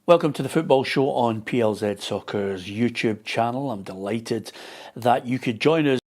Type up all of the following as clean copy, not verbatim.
Welcome to the football show on PLZ Soccer's YouTube channel. I'm delighted that you could join us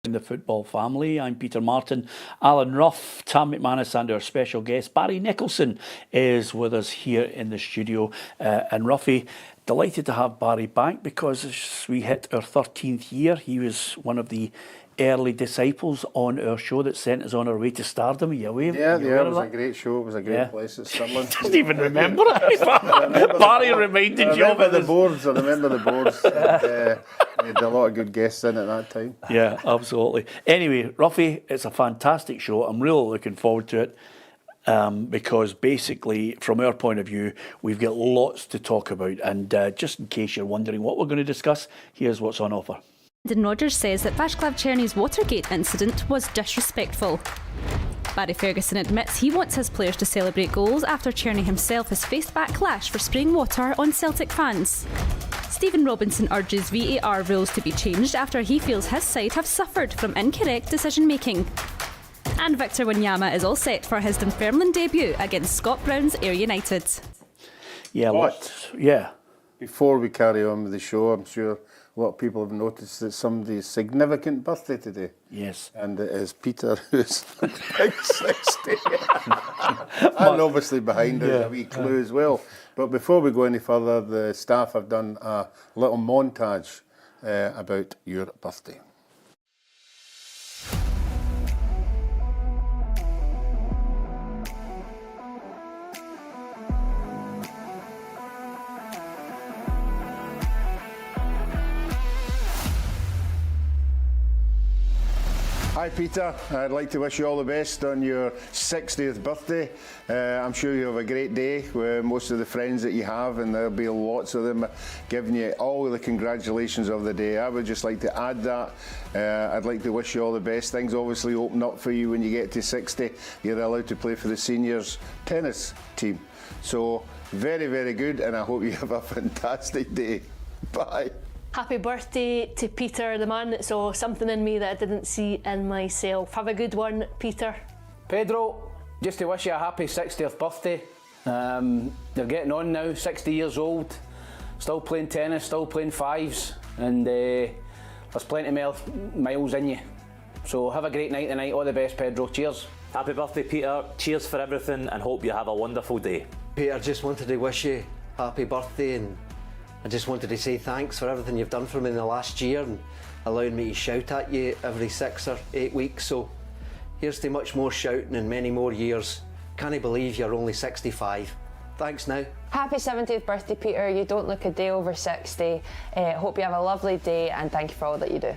in the football family. I'm Peter Martin, Alan Ruff, Tam McManus and our special guest Barry Nicholson is with us here in the studio. And Ruffy, delighted to have Barry back because as we hit our 13th year, he was one of the early disciples on our show that sent us on our way to stardom. Are you aware? Yeah, it was a great show. It was a great place at Stirling. I didn't even remember it. Barry reminded you of it. I remember the boards. We had a lot of good guests in at that time. Yeah, absolutely. Anyway, Ruffy, it's a fantastic show. I'm really looking forward to it because basically, from our point of view, we've got lots to talk about. And just in case you're wondering what we're going to discuss, here's what's on offer. Rodgers says that Vaclav Cerny's Watergate incident was disrespectful. Barry Ferguson admits he wants his players to celebrate goals after Cerny himself has faced backlash for spraying water on Celtic fans. Stephen Robinson urges VAR rules to be changed after he feels his side have suffered from incorrect decision making. And Victor Wanyama is all set for his Dunfermline debut against Scott Brown's Ayr United. Before we carry on with the show, I'm sure a lot of people have noticed that somebody's significant birthday today. Yes. And it is Peter, who's big 60. And obviously behind us a wee clue as well. But before we go any further, the staff have done a little montage about your birthday. Hi Peter, I'd like to wish you all the best on your 60th birthday. I'm sure you have a great day with most of the friends that you have, and there'll be lots of them giving you all the congratulations of the day. I would just like to add that. I'd like to wish you all the best. Things obviously open up for you when you get to 60. You're allowed to play for the seniors tennis team. So very, very good, and I hope you have a fantastic day. Bye. Happy birthday to Peter, the man that saw something in me that I didn't see in myself. Have a good one, Peter. Pedro, just to wish you a happy 60th birthday. You're getting on now, 60 years old, still playing tennis, still playing fives, and there's plenty more miles in you. So have a great night tonight. All the best, Pedro. Cheers. Happy birthday, Peter. Cheers for everything and hope you have a wonderful day. Peter, just wanted to wish you happy birthday, and I just wanted to say thanks for everything you've done for me in the last year and allowing me to shout at you every 6 or 8 weeks. So here's to much more shouting and many more years. Can't believe you're only 65. Thanks now. Happy 70th birthday, Peter. You don't look a day over 60. Hope you have a lovely day and thank you for all that you do.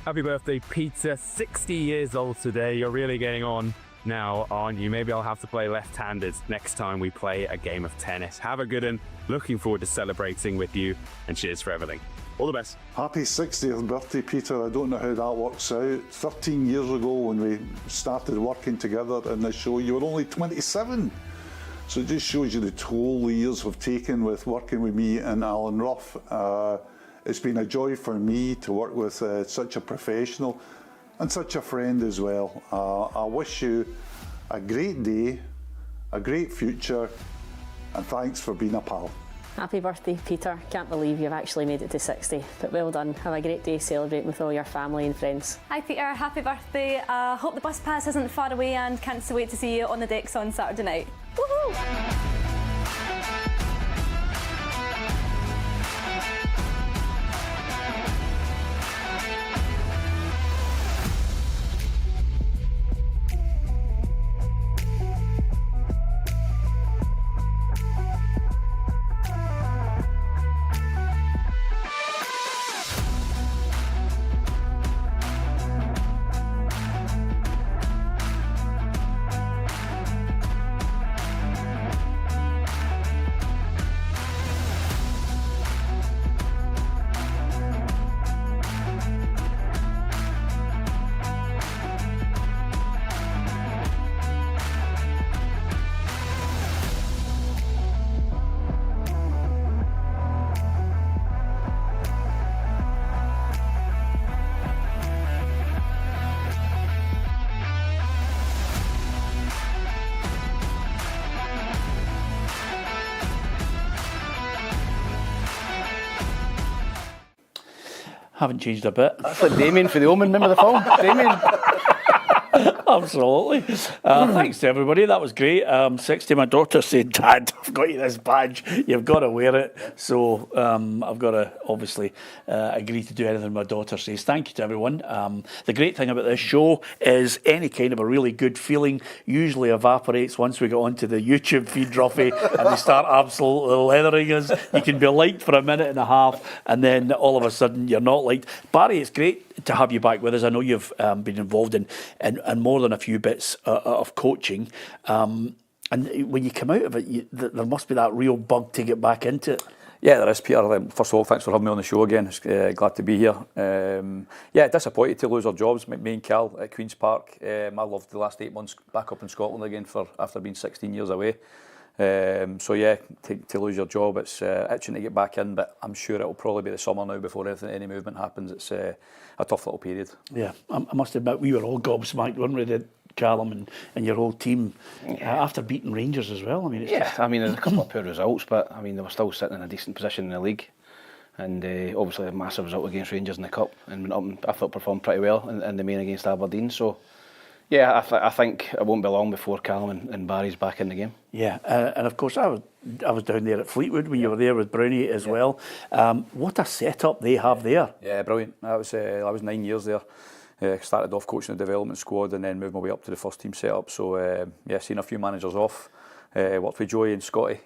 Happy birthday, Peter. 60 years old today. You're really getting on now, aren't you? Maybe I'll have to play left-handed next time we play a game of tennis. Have a good one. Looking forward to celebrating with you, and cheers for everything. All the best. Happy 60th birthday, Peter. I don't know how that works out. 13 years ago when we started working together in this show, you were only 27. So it just shows you the toll the years have taken with working with me and Alan Ruff. It's been a joy for me to work with such a professional and such a friend as well. I wish you a great day, a great future, and thanks for being a pal. Happy birthday, Peter. Can't believe you've actually made it to 60, but well done. Have a great day celebrating with all your family and friends. Hi Peter, happy birthday. Hope the bus pass isn't far away and can't wait to see you on the decks on Saturday night. Woohoo! Haven't changed a bit. That's like Damien for the Omen, remember the film? Damien. Absolutely. Thanks to everybody. That was great. 60, my daughter said, Dad, I've got you this badge. You've got to wear it. So I've got to obviously agree to do anything my daughter says. Thank you to everyone. The great thing about this show is any kind of a really good feeling usually evaporates once we get onto the YouTube feed, Ruffy, and they start absolutely leathering us. You can be liked for a minute and a half, and then all of a sudden you're not liked. Barry, it's great to have you back with us. I know you've been involved in more than a few bits of coaching. And when you come out of it, there must be that real bug to get back into it. Yeah, there is, Peter. First of all, thanks for having me on the show again. Glad to be here. Yeah, disappointed to lose our jobs, me and Cal at Queen's Park. I loved the last 8 months back up in Scotland again after being 16 years away. So yeah, to lose your job, it's itching to get back in, but I'm sure it'll probably be the summer now before any movement happens. It's a tough little period. Yeah, I must admit, we were all gobsmacked, weren't we, Callum and your whole team, after beating Rangers as well. I mean, there's a couple of poor results, but I mean they were still sitting in a decent position in the league, and obviously a massive result against Rangers in the cup, and went up and I thought performed pretty well in the main against Aberdeen. So yeah, I think it won't be long before Callum and Barry's back in the game. Yeah, and of course I was down there at Fleetwood when you were there with Brownie as well. What a setup they have there. Yeah, brilliant. I was 9 years there. Started off coaching the development squad and then moved my way up to the first team setup. So yeah, seen a few managers off. Worked with Joey and Scotty,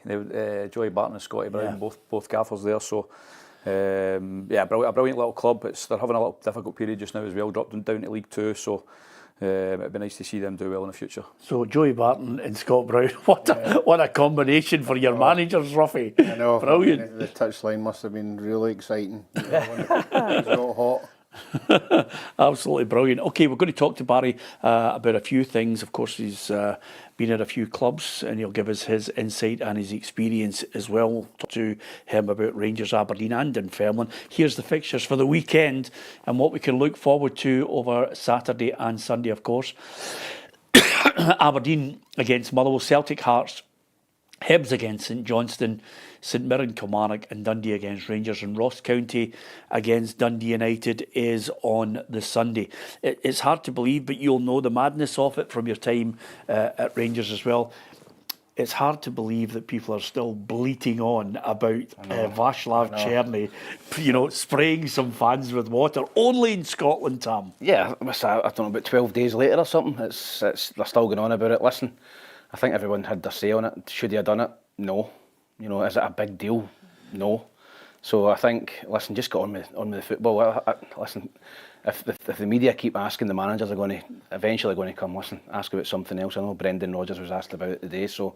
Joey Barton and Scotty Brown, both gaffers there. So yeah, a brilliant little club. They're having a little difficult period just now as well. Dropped them down to League Two, so it'd be nice to see them do well in the future. So Joey Barton and Scott Brown, what a combination for your managers, Ruffy. I know, Brilliant. The touchline must have been really exciting. When it got hot. Absolutely brilliant. Okay, we're going to talk to Barry about a few things. Of course, he's been at a few clubs and he'll give us his insight and his experience as well. We'll talk to him about Rangers, Aberdeen and Dunfermline. Here's the fixtures for the weekend and what we can look forward to over Saturday and Sunday, of course. Aberdeen against Motherwell, Celtic, Hearts, Hibs against St Johnstone, St Mirren, Kilmarnock and Dundee against Rangers, and Ross County against Dundee United is on the Sunday. It's hard to believe, but you'll know the madness of it from your time at Rangers as well. It's hard to believe that people are still bleating on about Vaclav Cerny, spraying some fans with water, only in Scotland, Tam. Yeah, I don't know, about 12 days later or something, they're still going on about it. Listen, I think everyone had their say on it. Should he have done it? No. Is it a big deal? No. So I think, listen, just get on with the football. Listen, if the media keep asking, the managers are eventually going to come. Listen, ask about something else. I know Brendan Rodgers was asked about it today, so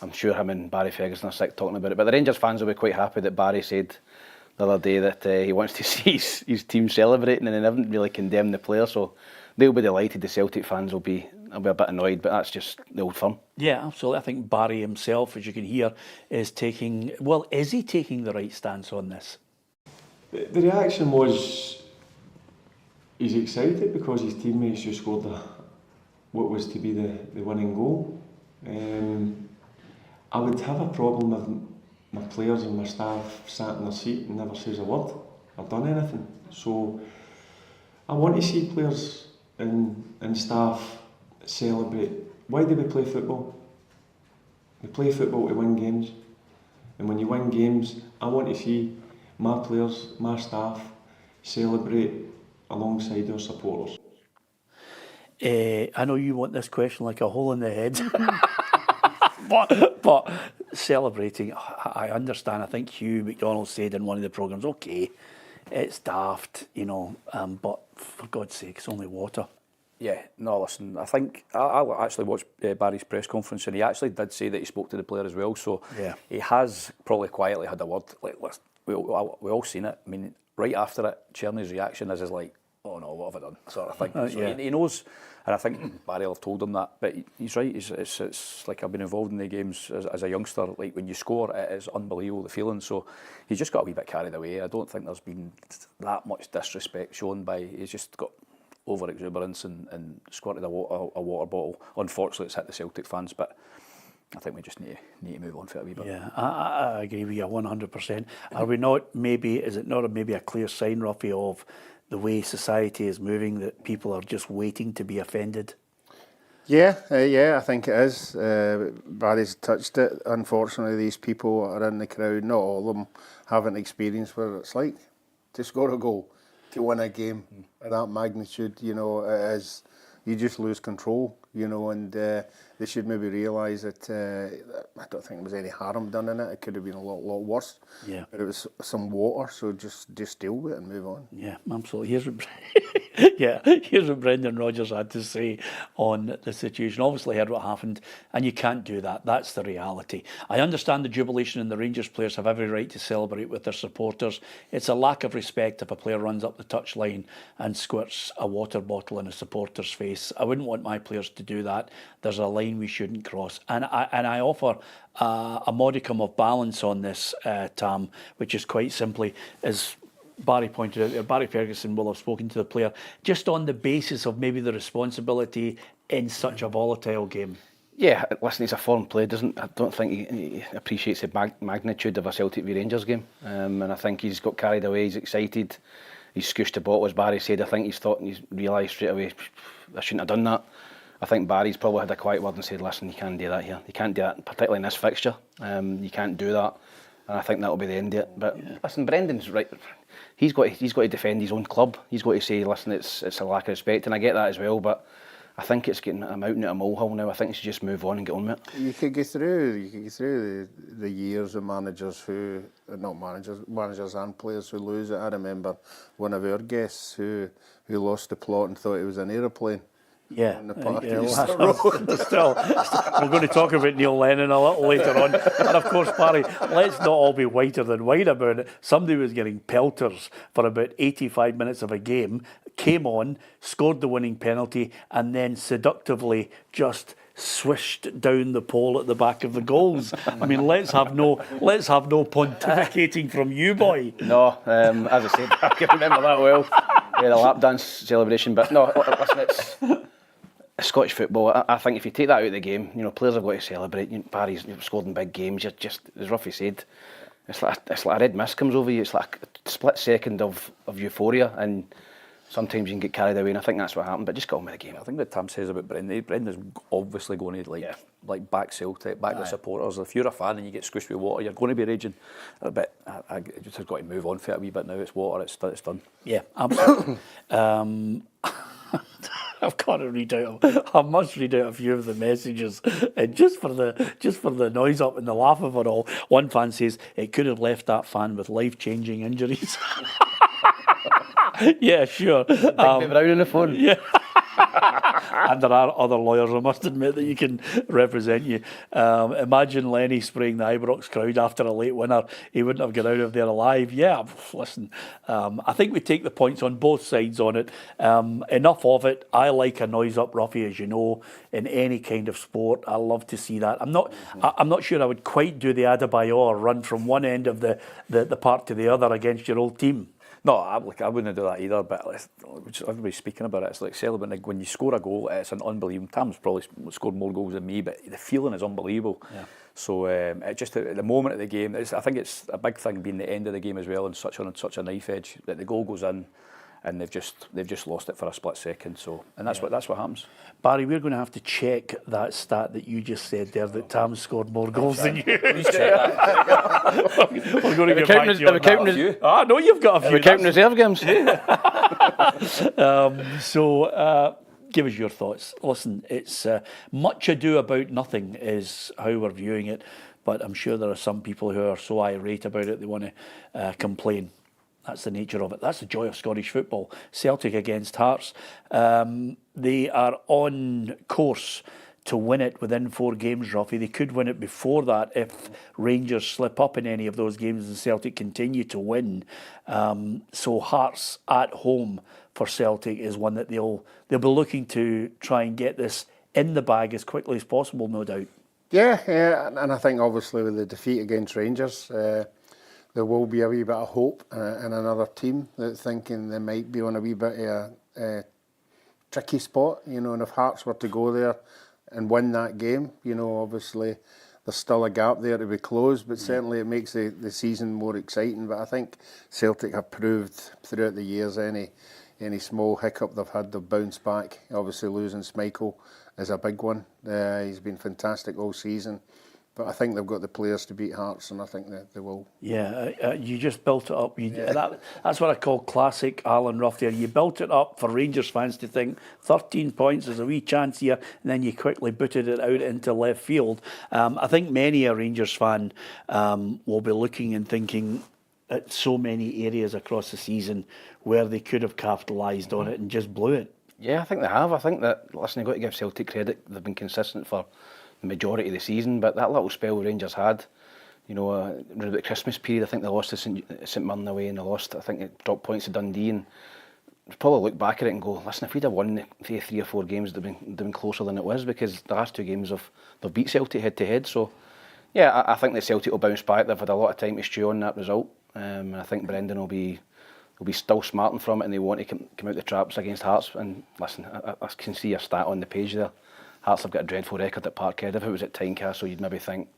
I'm sure him and Barry Ferguson are sick talking about it. But the Rangers fans will be quite happy that Barry said the other day that he wants to see his team celebrating, and he didn't really condemn the player. So they'll be delighted. The Celtic fans will be a bit annoyed, but that's just the old firm. Yeah, absolutely. I think Barry himself, as you can hear, is he taking the right stance on this? The reaction was he's excited because his teammates just scored what was to be the winning goal. I would have a problem if my players and my staff sat in their seat and never says a word or done anything. So I want to see players and staff celebrate. Why do we play football? We play football to win games, and when you win games, I want to see my players, my staff celebrate alongside our supporters. I know you want this question like a hole in the head, but celebrating, I understand. I think Hugh McDonald said in one of the programmes, okay, it's daft, but for God's sake, it's only water. Yeah, no, listen, I think I actually watched Barry's press conference, and he actually did say that he spoke to the player as well, so yeah. He has probably quietly had a word. Like, we all seen it. I mean, right after it, Cerny's reaction is like, oh no, what have I done, sort of thing. So yeah. he knows, and I think Barry will have told him that, but he's right. It's like, I've been involved in the games as a youngster. Like, when you score, it is unbelievable, the feeling. So he's just got a wee bit carried away. I don't think there's been that much disrespect shown by. He's just got over exuberance and squirted a water bottle. Unfortunately, it's hit the Celtic fans, but I think we just need to move on for a wee bit. Yeah, I agree with you 100%. Are we not maybe, is it not maybe a clear sign, Ruffy, of the way society is moving, that people are just waiting to be offended? Yeah, I think it is. Barry's touched it. Unfortunately, these people are in the crowd, not all of them haven't experienced what it's like to score a goal, to win a game of that magnitude. You know, it is, you just lose control, you know, and they should maybe realise that I don't think there was any harm done in it. It could have been a lot worse. Yeah. But it was some water, so just deal with it and move on. Yeah, absolutely. Here's what Brendan Rodgers had to say on the situation. Obviously heard what happened, and you can't do that. That's the reality. I understand the jubilation, and the Rangers players have every right to celebrate with their supporters. It's a lack of respect if a player runs up the touchline and squirts a water bottle in a supporter's face. I wouldn't want my players to do that. There's a line we shouldn't cross. And I offer a modicum of balance on this, Tam, which is quite simply, as Barry pointed out, Barry Ferguson will have spoken to the player just on the basis of maybe the responsibility in such a volatile game. Yeah, listen, he's a foreign player. I don't think he appreciates the magnitude of a Celtic v Rangers game, and I think he's got carried away. He's excited. He's scooshed the bottle, as Barry said. I think he's realised straight away, I shouldn't have done that. I think Barry's probably had a quiet word and said, listen, you can't do that here. You can't do that, particularly in this fixture. You can't do that. And I think that'll be the end of it. But listen, Brendan's right. He's got to defend his own club. He's got to say, listen, it's a lack of respect, and I get that as well. But I think it's getting a mountain at a molehill now. I think he should just move on and get on with it. You could go through the years of managers managers and players who lose it. I remember one of our guests who lost the plot and thought it was an aeroplane. Yeah, on the party. Still, we're going to talk about Neil Lennon a little later on. And of course, Barry, let's not all be whiter than white about it. Somebody was getting pelters for about 85 minutes of a game, came on, scored the winning penalty, and then seductively just swished down the pole at the back of the goals. I mean, let's have no pontificating from you, boy. No, as I said, I can remember that well. We had a lap dance celebration, but no, listen, it's Scottish football. I think if you take that out of the game, you know, players have got to celebrate. You know, Barry's scored in big games. You're just, as Ruffy said, it's like a red mist comes over you. It's like a split second of euphoria, and sometimes you can get carried away, and I think that's what happened. But just get on with the game. I think what Tam says about Brendan's obviously going to back Celtic, back the supporters. If you're a fan and you get squished with water, you're going to be raging a bit. I just have got to move on for it a wee bit now. It's water. It's done. Yeah, absolutely. I've got to read out. I must read out a few of the messages, and just for the noise up and the laugh of it all. One fan says it could have left that fan with life-changing injuries. Yeah, sure. Big Brown on the phone. Yeah. And there are other lawyers, I must admit, that you can represent you. Imagine Lenny spraying the Ibrox crowd after a late winner. He wouldn't have got out of there alive. Yeah, listen, I think we take the points on both sides on it. Enough of it. I like a noise up Ruffy, as you know, in any kind of sport. I love to see that. I'm not sure I would quite do the Adebayor run from one end of the park to the other against your old team. No, I wouldn't do that either, but everybody's speaking about it. It's like celebrating. When you score a goal, it's an unbelievable. Tam's probably scored more goals than me, but the feeling is unbelievable. Yeah. So it just at the moment of the game, I think it's a big thing being the end of the game as well, and such a knife edge that the goal goes in, and they've just lost it for a split second. So, and that's what happens. Barry, we're going to have to check that stat that you just said there, that Tam scored more goals than you. Please check that. We're going to get back to you on that. Ah, no, you've got a few. We're counting reserve games. So give us your thoughts. Listen, it's much ado about nothing is how we're viewing it, but I'm sure there are some people who are so irate about it they want to complain. That's the nature of it. That's the joy of Scottish football. Celtic against Hearts. They are on course to win it within 4 games, Ruffy. They could win it before that if Rangers slip up in any of those games and Celtic continue to win. So Hearts at home for Celtic is one that they'll be looking to try and get this in the bag as quickly as possible, no doubt. Yeah, and I think obviously with the defeat against Rangers, there will be a wee bit of hope in another team that's thinking they might be on a wee bit of a tricky spot, you know, and if Hearts were to go there, win that game. You know, obviously there's still a gap there to be closed, but certainly it makes the season more exciting. But I think Celtic have proved throughout the years any small hiccup they've had, they've bounced back. Obviously losing Schmeichel is a big one. He's been fantastic all season. But I think they've got the players to beat Hearts, and I think that they will. Yeah, you just built it up. That's what I call classic Alan Rough there. You built it up for Rangers fans to think 13 points, there's a wee chance here, and then you quickly booted it out into left field. I think many a Rangers fan will be looking and thinking at so many areas across the season where they could have capitalised on it and just blew it. Yeah, I think they have. I think that, listen, you've got to give Celtic credit. They've been consistent for the majority of the season, but that little spell Rangers had, you know, around the Christmas period, I think they lost to St Mirren away, and I think they dropped points to Dundee, and probably look back at it and go, listen, if we'd have won the 3 or 4 games, they've been closer than it was, because the last 2 games they've beat Celtic head to head. So yeah, I think that Celtic will bounce back. They've had a lot of time to stew on that result, and I think Brendan will be still smarting from it, and they want to come out the traps against Hearts. And listen, I can see a stat on the page there. Hearts have got a dreadful record at Parkhead. If it was at Tynecastle, you'd maybe think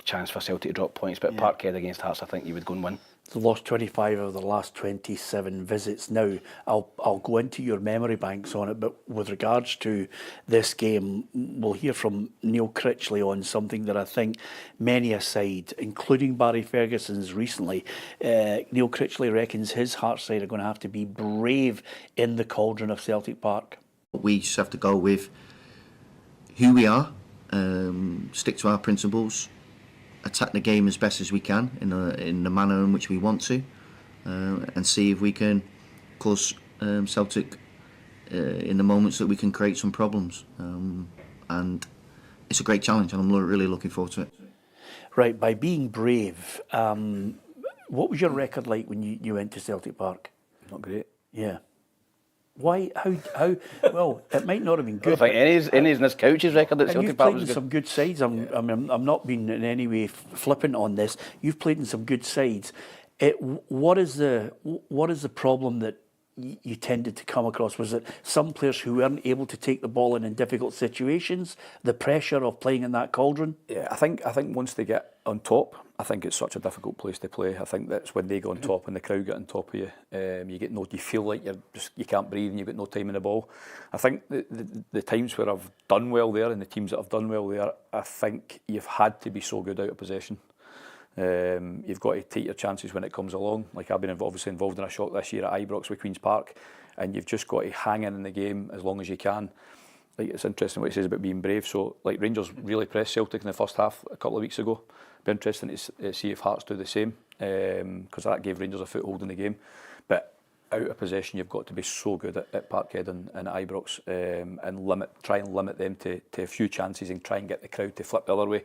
chance for Celtic to drop points, but Parkhead against Hearts, I think you would go and win. They've lost 25 of the last 27 visits. Now, I'll go into your memory banks on it, but with regards to this game, we'll hear from Neil Critchley on something that I think many a side, including Barry Ferguson's recently, Neil Critchley reckons his Hearts side are going to have to be brave in the cauldron of Celtic Park. We just have to go with who we are, stick to our principles, attack the game as best as we can in the manner in which we want to, and see if we can cause Celtic in the moments that we can create some problems. And it's a great challenge, and I'm really looking forward to it. Right, by being brave, what was your record like when you went to Celtic Park? Not great. Yeah. Why? How? Well, it might not have been good. I think any in this couch's record at Celtic Park was good. You've played in some good sides. I'm not being in any way flippant on this. You've played in some good sides. What is the problem that you tended to come across? Was it some players who weren't able to take the ball in difficult situations? The pressure of playing in that cauldron? Yeah, I think once they get on top, I think it's such a difficult place to play. I think that's when they go on top and the crowd get on top of you. You feel like you can't breathe and you've got no time in the ball. I think the times where I've done well there and the teams that have done well there, I think you've had to be so good out of possession. You've got to take your chances when it comes along. Like I've been obviously involved in a shock this year at Ibrox with Queen's Park, and you've just got to hang in the game as long as you can. Like, it's interesting what he says about being brave. So like Rangers really pressed Celtic in the first half a couple of weeks ago. Be interesting to see if Hearts do the same, because that gave Rangers a foothold in the game. But out of possession, you've got to be so good at Parkhead and at Ibrox, and try and limit them to a few chances and try and get the crowd to flip the other way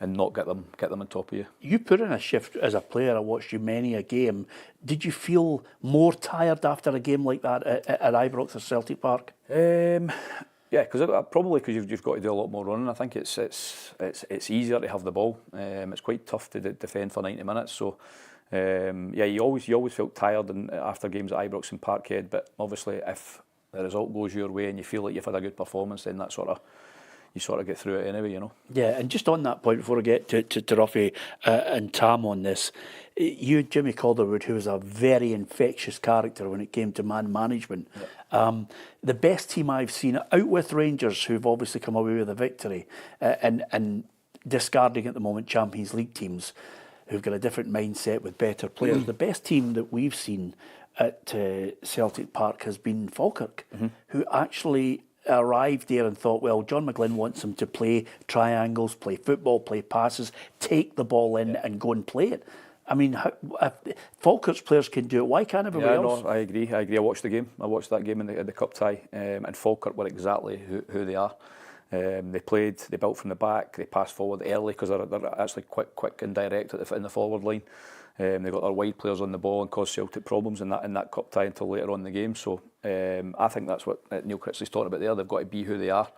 and not get them on top of you. You put in a shift as a player. I watched you many a game. Did you feel more tired after a game like that at Ibrox or Celtic Park? Yeah, because you've got to do a lot more running. I think it's easier to have the ball. It's quite tough to defend for 90 minutes. So you always felt tired after games at Ibrox and Parkhead. But obviously, if the result goes your way and you feel like you've had a good performance, then you sort of get through it anyway, you know. Yeah, and just on that point, before I get to Ruffy and Tam on this, you and Jimmy Calderwood, who was a very infectious character when it came to man management, the best team I've seen, out with Rangers, who've obviously come away with a victory, and discarding at the moment Champions League teams, who've got a different mindset with better players. The best team that we've seen at Celtic Park has been Falkirk, who actually arrived there and thought, well, John McGlynn wants them to play triangles, play football, play passes, take the ball in and go and play it. I mean, if Falkirk's players can do it, why can't everybody else? No, I agree. I watched the game. I watched that game in the cup tie, and Falkirk were exactly who they are. They played, they built from the back, they passed forward early because they're actually quick and direct in the forward line. They got their wide players on the ball and caused Celtic problems in that cup tie until later on in the game. So I think that's what Neil Critchley's talking about there. They've got to be who they are.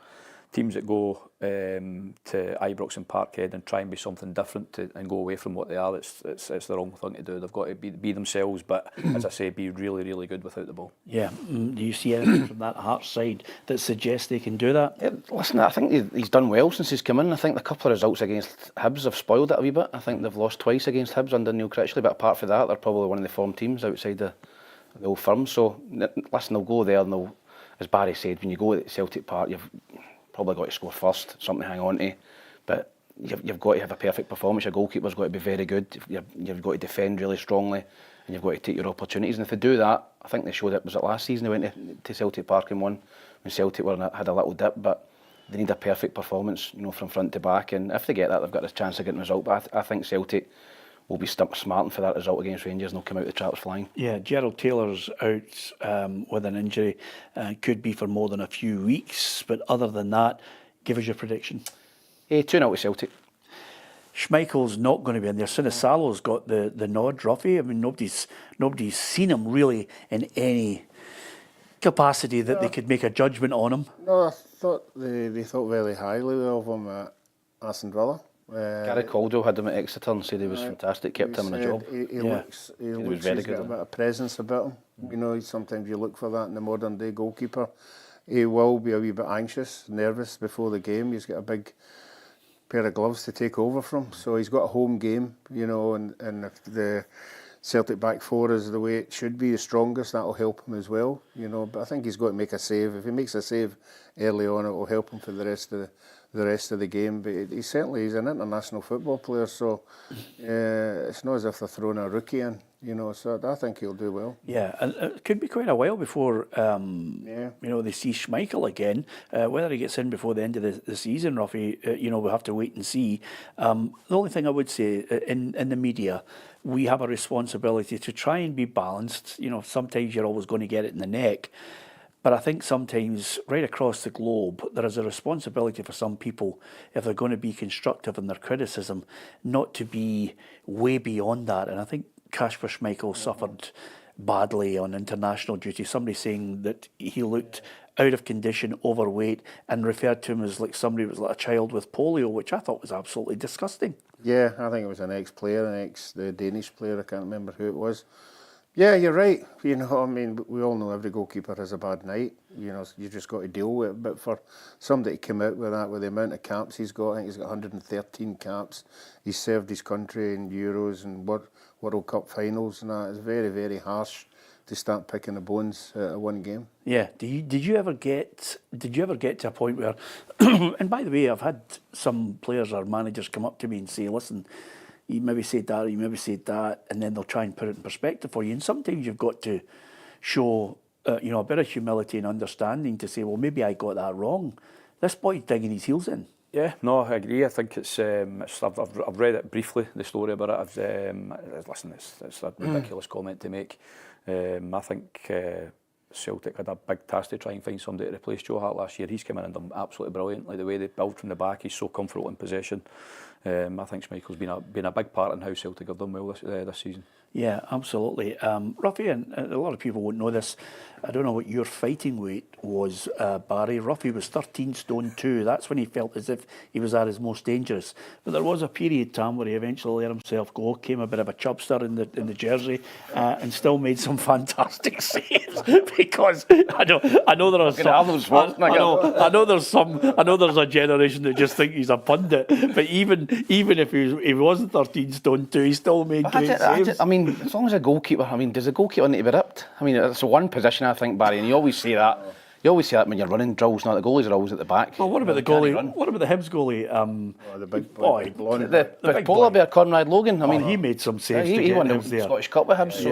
teams that go to Ibrox and Parkhead and try and be something different and go away from what they are, it's the wrong thing to do. They've got to be themselves, but as I say, be really, really good without the ball. Yeah. Do you see anything from that Hearts side that suggests they can do that? Yeah, listen, I think he's done well since he's come in. I think the couple of results against Hibs have spoiled it a wee bit. I think they've lost twice against Hibs under Neil Critchley, but apart from that, they're probably one of the form teams outside the old firm. So listen, they'll go there and they'll, as Barry said, when you go to Celtic Park, you've probably got to score first, something to hang on to, but you've got to have a perfect performance. Your goalkeeper's got to be very good. You've got to defend really strongly, and you've got to take your opportunities. And if they do that, I think they showed it. Was it last season they went to Celtic Park and won when Celtic had a little dip, but they need a perfect performance, from front to back. And if they get that, they've got a chance of getting a result. But I think Celtic will be smarting for that result against Rangers, and they'll come out the traps flying. Yeah, Gerald Taylor's out with an injury, could be for more than a few weeks. But other than that, give us your prediction. 2-0 to Celtic. Schmeichel's not going to be in there. Sinisalo's got the nod, Ruffy. I mean, nobody's seen him really in any capacity that they could make a judgment on him. No, I thought they thought very highly of him at Aston Villa. Gary Caldwell had him at Exeter and said he was fantastic, kept him in a job. He looks very good. He's got a bit of presence about him. Sometimes you look for that in the modern day goalkeeper. He will be a wee bit anxious, nervous before the game. He's got a big pair of gloves to take over from, so he's got a home game, and if the Celtic back four is the way it should be, the strongest, that'll help him as well, but I think he's got to make a save. If he makes a save early on, it will help him for the rest of the game. But he's an international football player, so it's not as if they're throwing a rookie in, so I think he'll do well. Yeah, and it could be quite a while before they see Schmeichel again. Whether he gets in before the end of the season, Ruffy, we'll have to wait and see. The only thing I would say, in the media, we have a responsibility to try and be balanced. Sometimes you're always going to get it in the neck. But I think sometimes, right across the globe, there is a responsibility for some people, if they're going to be constructive in their criticism, not to be way beyond that. And I think Kasper Schmeichel suffered badly on international duty. Somebody saying that he looked out of condition, overweight, and referred to him as like somebody was like a child with polio, which I thought was absolutely disgusting. Yeah, I think it was an ex-player, the Danish player, I can't remember who it was. Yeah, you're right. We all know every goalkeeper has a bad night. You just got to deal with it. But for somebody to come out with that, with the amount of caps he's got, I think he's got 113 caps. He's served his country in Euros and World Cup finals, and that is very, very harsh to start picking the bones at one game. Yeah. Did you ever get to a point where, and by the way, I've had some players or managers come up to me and say, listen, you maybe said that, or you maybe said that, and then they'll try and put it in perspective for you. And sometimes you've got to show, a bit of humility and understanding to say, well, maybe I got that wrong. This boy's digging his heels in. Yeah, no, I agree. I think it's I've read it briefly, the story about it. Listen, it's a ridiculous comment to make. I think Celtic had a big task to try and find somebody to replace Joe Hart last year. He's come in and done absolutely brilliant. Like the way they build from the back, he's so comfortable in possession. I think Schmeichel's been a big part in how Celtic have done well this season. Yeah, absolutely. Ruffy, and a lot of people won't know this, I don't know what your fighting weight was, Barry. Ruffy was 13 stone 2. That's when he felt as if he was at his most dangerous. But there was a period, Tam, where he eventually let himself go, came a bit of a chubster in the jersey, and still made some fantastic saves. Because I know there are some. I know there's a generation that just think he's a pundit. But even if he wasn't 13 stone 2, he still made great saves. As long as a goalkeeper, does a goalkeeper need to be ripped? It's one position, I think, Barry, and you always say that. You always say that when you're running drills, not the goalies are always at the back. Well, what about the goalie? What about the Hibs goalie? The big boy, the polar bear, Conrad Logan. He made some saves. He won the Scottish Cup with Hibs. So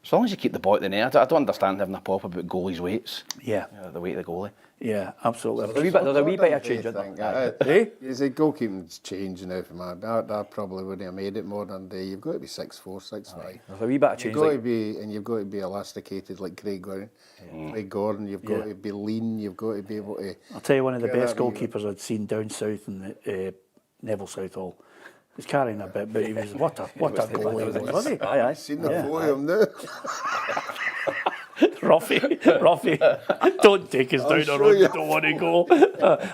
as long as you keep the ball at the net, I don't understand having a pop about goalies' weights. Yeah, the weight of the goalie. Yeah, absolutely. There's a wee bit of change, I think. Is it goalkeeping's changing now from that probably wouldn't have made it modern day. You've got to be 6'4", 6'5". There's a wee bit of change. You've got to be elasticated like Craig Gordon. You've got to be lean. You've got to be able to. I'll tell you, one of the best goalkeepers I'd seen down south in Neville Southall. He's carrying a bit, but he was what a goalie, wasn't he? I've seen the photo of him now. Ruffy, don't take us down a road you don't want to go.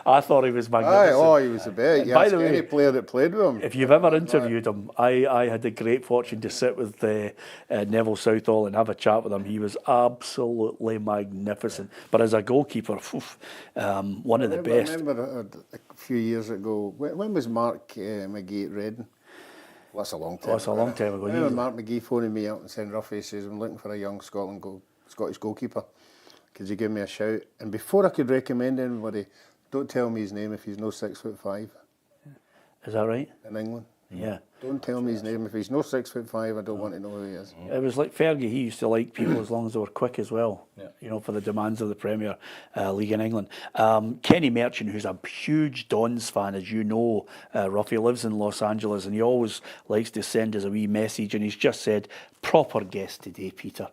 I thought he was magnificent. He was the best. By the way, any player that played with him. if you've ever interviewed him, I had the great fortune to sit with Neville Southall and have a chat with him. He was absolutely magnificent. But as a goalkeeper, one of the best. I remember a few years ago, when was Mark McGee at Reading? Well, that's a long time. That's a long time ago. I remember Mark McGee phoning me up and saying, Ruffy says, I'm looking for a young Scottish goalkeeper. Could you give me a shout? And before I could recommend anybody, don't tell me his name if he's no 6'5". Is that right? In England. Yeah. Don't tell me his name. If he's no 6'5", I don't want to know who he is. It was like Fergie. He used to like people as long as they were quick as well. You know, for the demands of the Premier League in England. Kenny Merchant, who's a huge Dons fan, as you know, Ruffy, lives in Los Angeles, and he always likes to send us a wee message. And he's just said, "Proper guest today, Peter."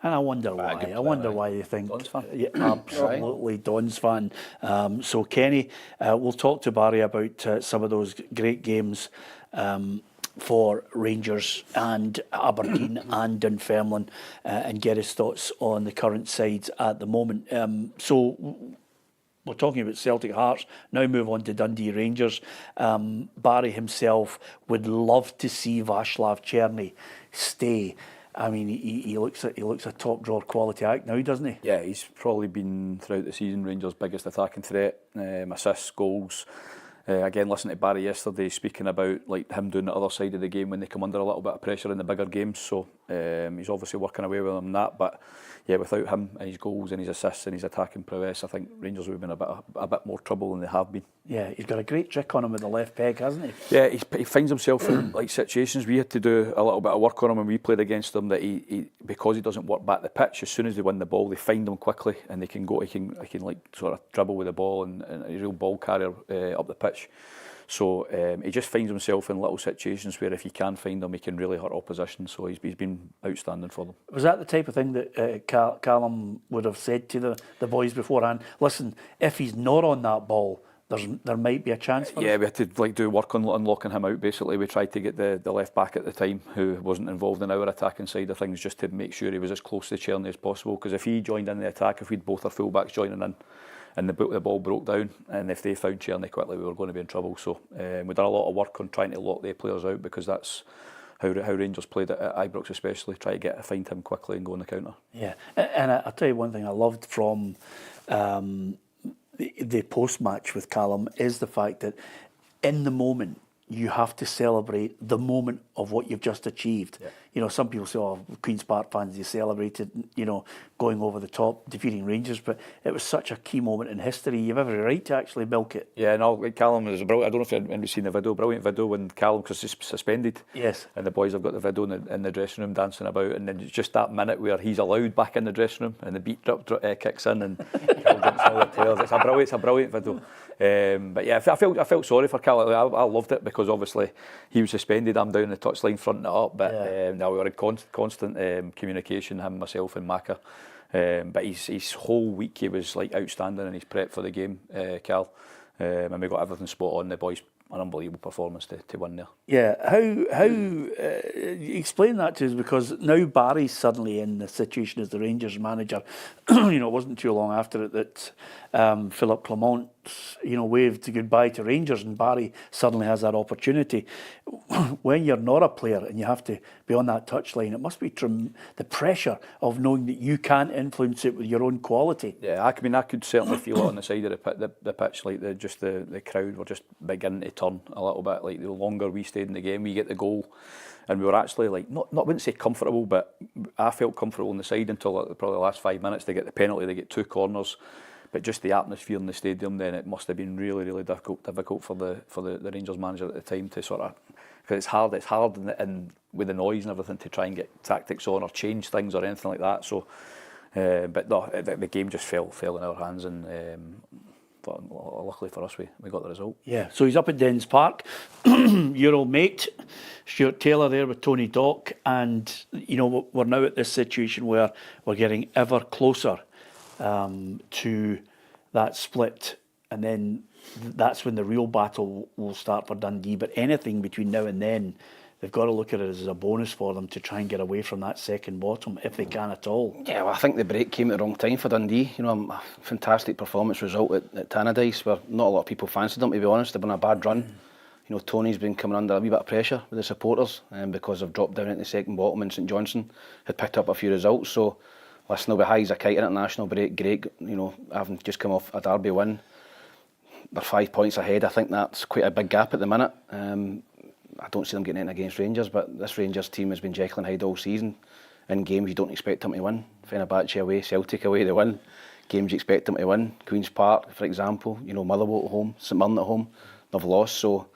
And I wonder why. I wonder why you think. Dons fan. Yeah, absolutely, Dons fan. So Kenny, we'll talk to Barry about some of those great games for Rangers and Aberdeen and Dunfermline, and get his thoughts on the current sides at the moment. So we're talking about Celtic Hearts, now move on to Dundee Rangers. Barry himself would love to see Vaclav Cerny stay. I mean, he looks a top drawer quality act now, doesn't he? Yeah, he's probably been throughout the season Rangers' biggest attacking threat, assists, goals. Again, listening to Barry yesterday speaking about like him doing the other side of the game when they come under a little bit of pressure in the bigger games. So he's obviously working away with them that. But yeah, without him and his goals and his assists and his attacking prowess, I think Rangers would have been a bit more trouble than they have been. Yeah, he's got a great trick on him with the left peg, hasn't he? Yeah, he finds himself in like situations. We had to do a little bit of work on him when we played against him. That he because he doesn't work back the pitch, as soon as they win the ball, they find him quickly and they can go. He can like sort of dribble with the ball and a real ball carrier up the pitch. So he just finds himself in little situations where if you can find him, he can really hurt opposition. So he's been outstanding for them. Was that the type of thing that Callum would have said to the boys beforehand? Listen, if he's not on that ball, there might be a chance for us. We had to like do work on unlocking him out. Basically, we tried to get the left back at the time, who wasn't involved in our attacking side of things, just to make sure he was as close to Cerny as possible. Because if he joined in the attack, if we'd both our full-backs joining in, and the ball broke down, and if they found Cerny quickly, we were going to be in trouble. So we've done a lot of work on trying to lock their players out, because that's how Rangers played at Ibrox, especially try to find him quickly and go on the counter. Yeah, and I'll tell you one thing I loved from the post-match with Callum is the fact that in the moment you have to celebrate the moment of what you've just achieved. Yeah. You know, some people say, oh, Queen's Park fans, they celebrated, you know, going over the top, defeating Rangers, but it was such a key moment in history. You've every right to actually milk it. Yeah, no, Callum was brilliant. I don't know if you've seen the video, brilliant video when Callum was suspended. Yes. And the boys have got the video in the dressing room dancing about, and then it's just that minute where he's allowed back in the dressing room and the beat drop kicks in and Callum jumps all the players. It's a brilliant video. But yeah, I felt sorry for Callum. I loved it because obviously he was suspended. I'm down the touchline fronting it up, but we were in constant communication, him, myself and Maka. But his whole week he was like outstanding in his prep for the game, Cal. And we got everything spot on. The boys, an unbelievable performance to win there. Yeah, how explain that to us, because now Barry's suddenly in the situation as the Rangers manager. You know, it wasn't too long after it that Philip Clement, you know, waved goodbye to Rangers, and Barry suddenly has that opportunity. When you're not a player and you have to be on that touchline, it must be the pressure of knowing that you can't influence it with your own quality. Yeah, I mean, I could certainly feel it on the side of the pitch, like the crowd were just beginning to turn a little bit. Like the longer we stayed in the game, we get the goal, and we were actually like not I wouldn't say comfortable, but I felt comfortable on the side until probably the last 5 minutes. They get the penalty, they get 2 corners. But just the atmosphere in the stadium, then it must have been really, really difficult for the Rangers manager at the time to sort of, because it's hard and with the noise and everything to try and get tactics on or change things or anything like that. So, but no, the game just fell in our hands, and luckily for us, we got the result. Yeah, so he's up at Dens Park, your old mate, Stuart Taylor there with Tony Dock, and you know we're now at this situation where we're getting ever closer to that split, and then that's when the real battle will start for Dundee. But anything between now and then, they've got to look at it as a bonus for them to try and get away from that second bottom if they can at all. Yeah, well, I think the break came at the wrong time for Dundee. You know, a fantastic performance result at Tannadice, where not a lot of people fancied them, to be honest. They've been on a bad run. You know, Tony's been coming under a wee bit of pressure with the supporters because they've dropped down into the second bottom, and St Johnstone had picked up a few results. So, listen, they'll be high as a kite international break. Great, you know, having just come off a derby win. They're 5 points ahead. I think that's quite a big gap at the minute. I don't see them getting in against Rangers, but this Rangers team has been Jekyll and Hyde all season. In games you don't expect them to win. Fenerbahce away, Celtic away, they win. Games you expect them to win. Queen's Park, for example, you know, Motherwell at home, St Mirren at home, they've lost. So